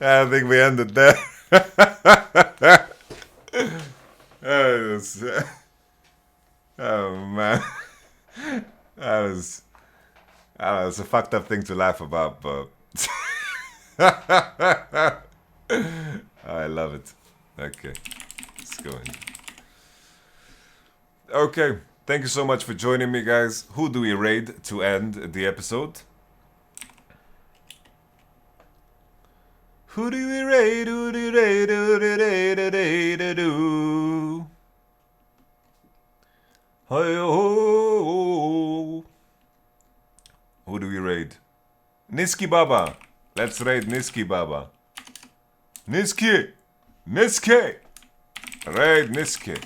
I think we ended there. Oh man, that was a fucked up thing to laugh about, but I love it. Okay, let's go in. Okay, thank you so much for joining me, guys. Who do we raid to end the episode? Who do we raid? Who do we raid? Who do we raid? Who do we raid? Who do we raid? Niski Baba. Let's raid Niski Baba. Niski! Niski! Raid Niski.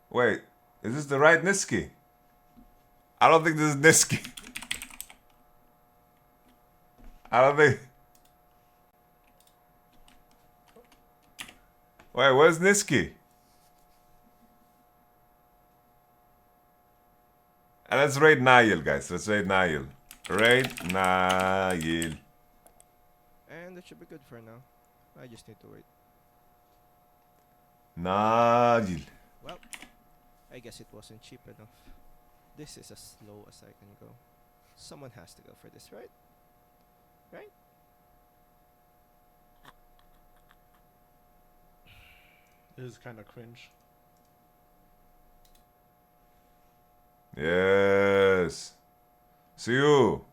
Wait, is this the right Niski? I don't think this is Niski. I don't think... Wait, where's Niski? And let's raid Nail, guys. Let's raid Nail. Raid Nail. And that should be good for now. I just need to wait. Nagil. Well, I guess it wasn't cheap enough. This is as low as I can go. Someone has to go for this, right? Right? This is kind of cringe. Yes. See you.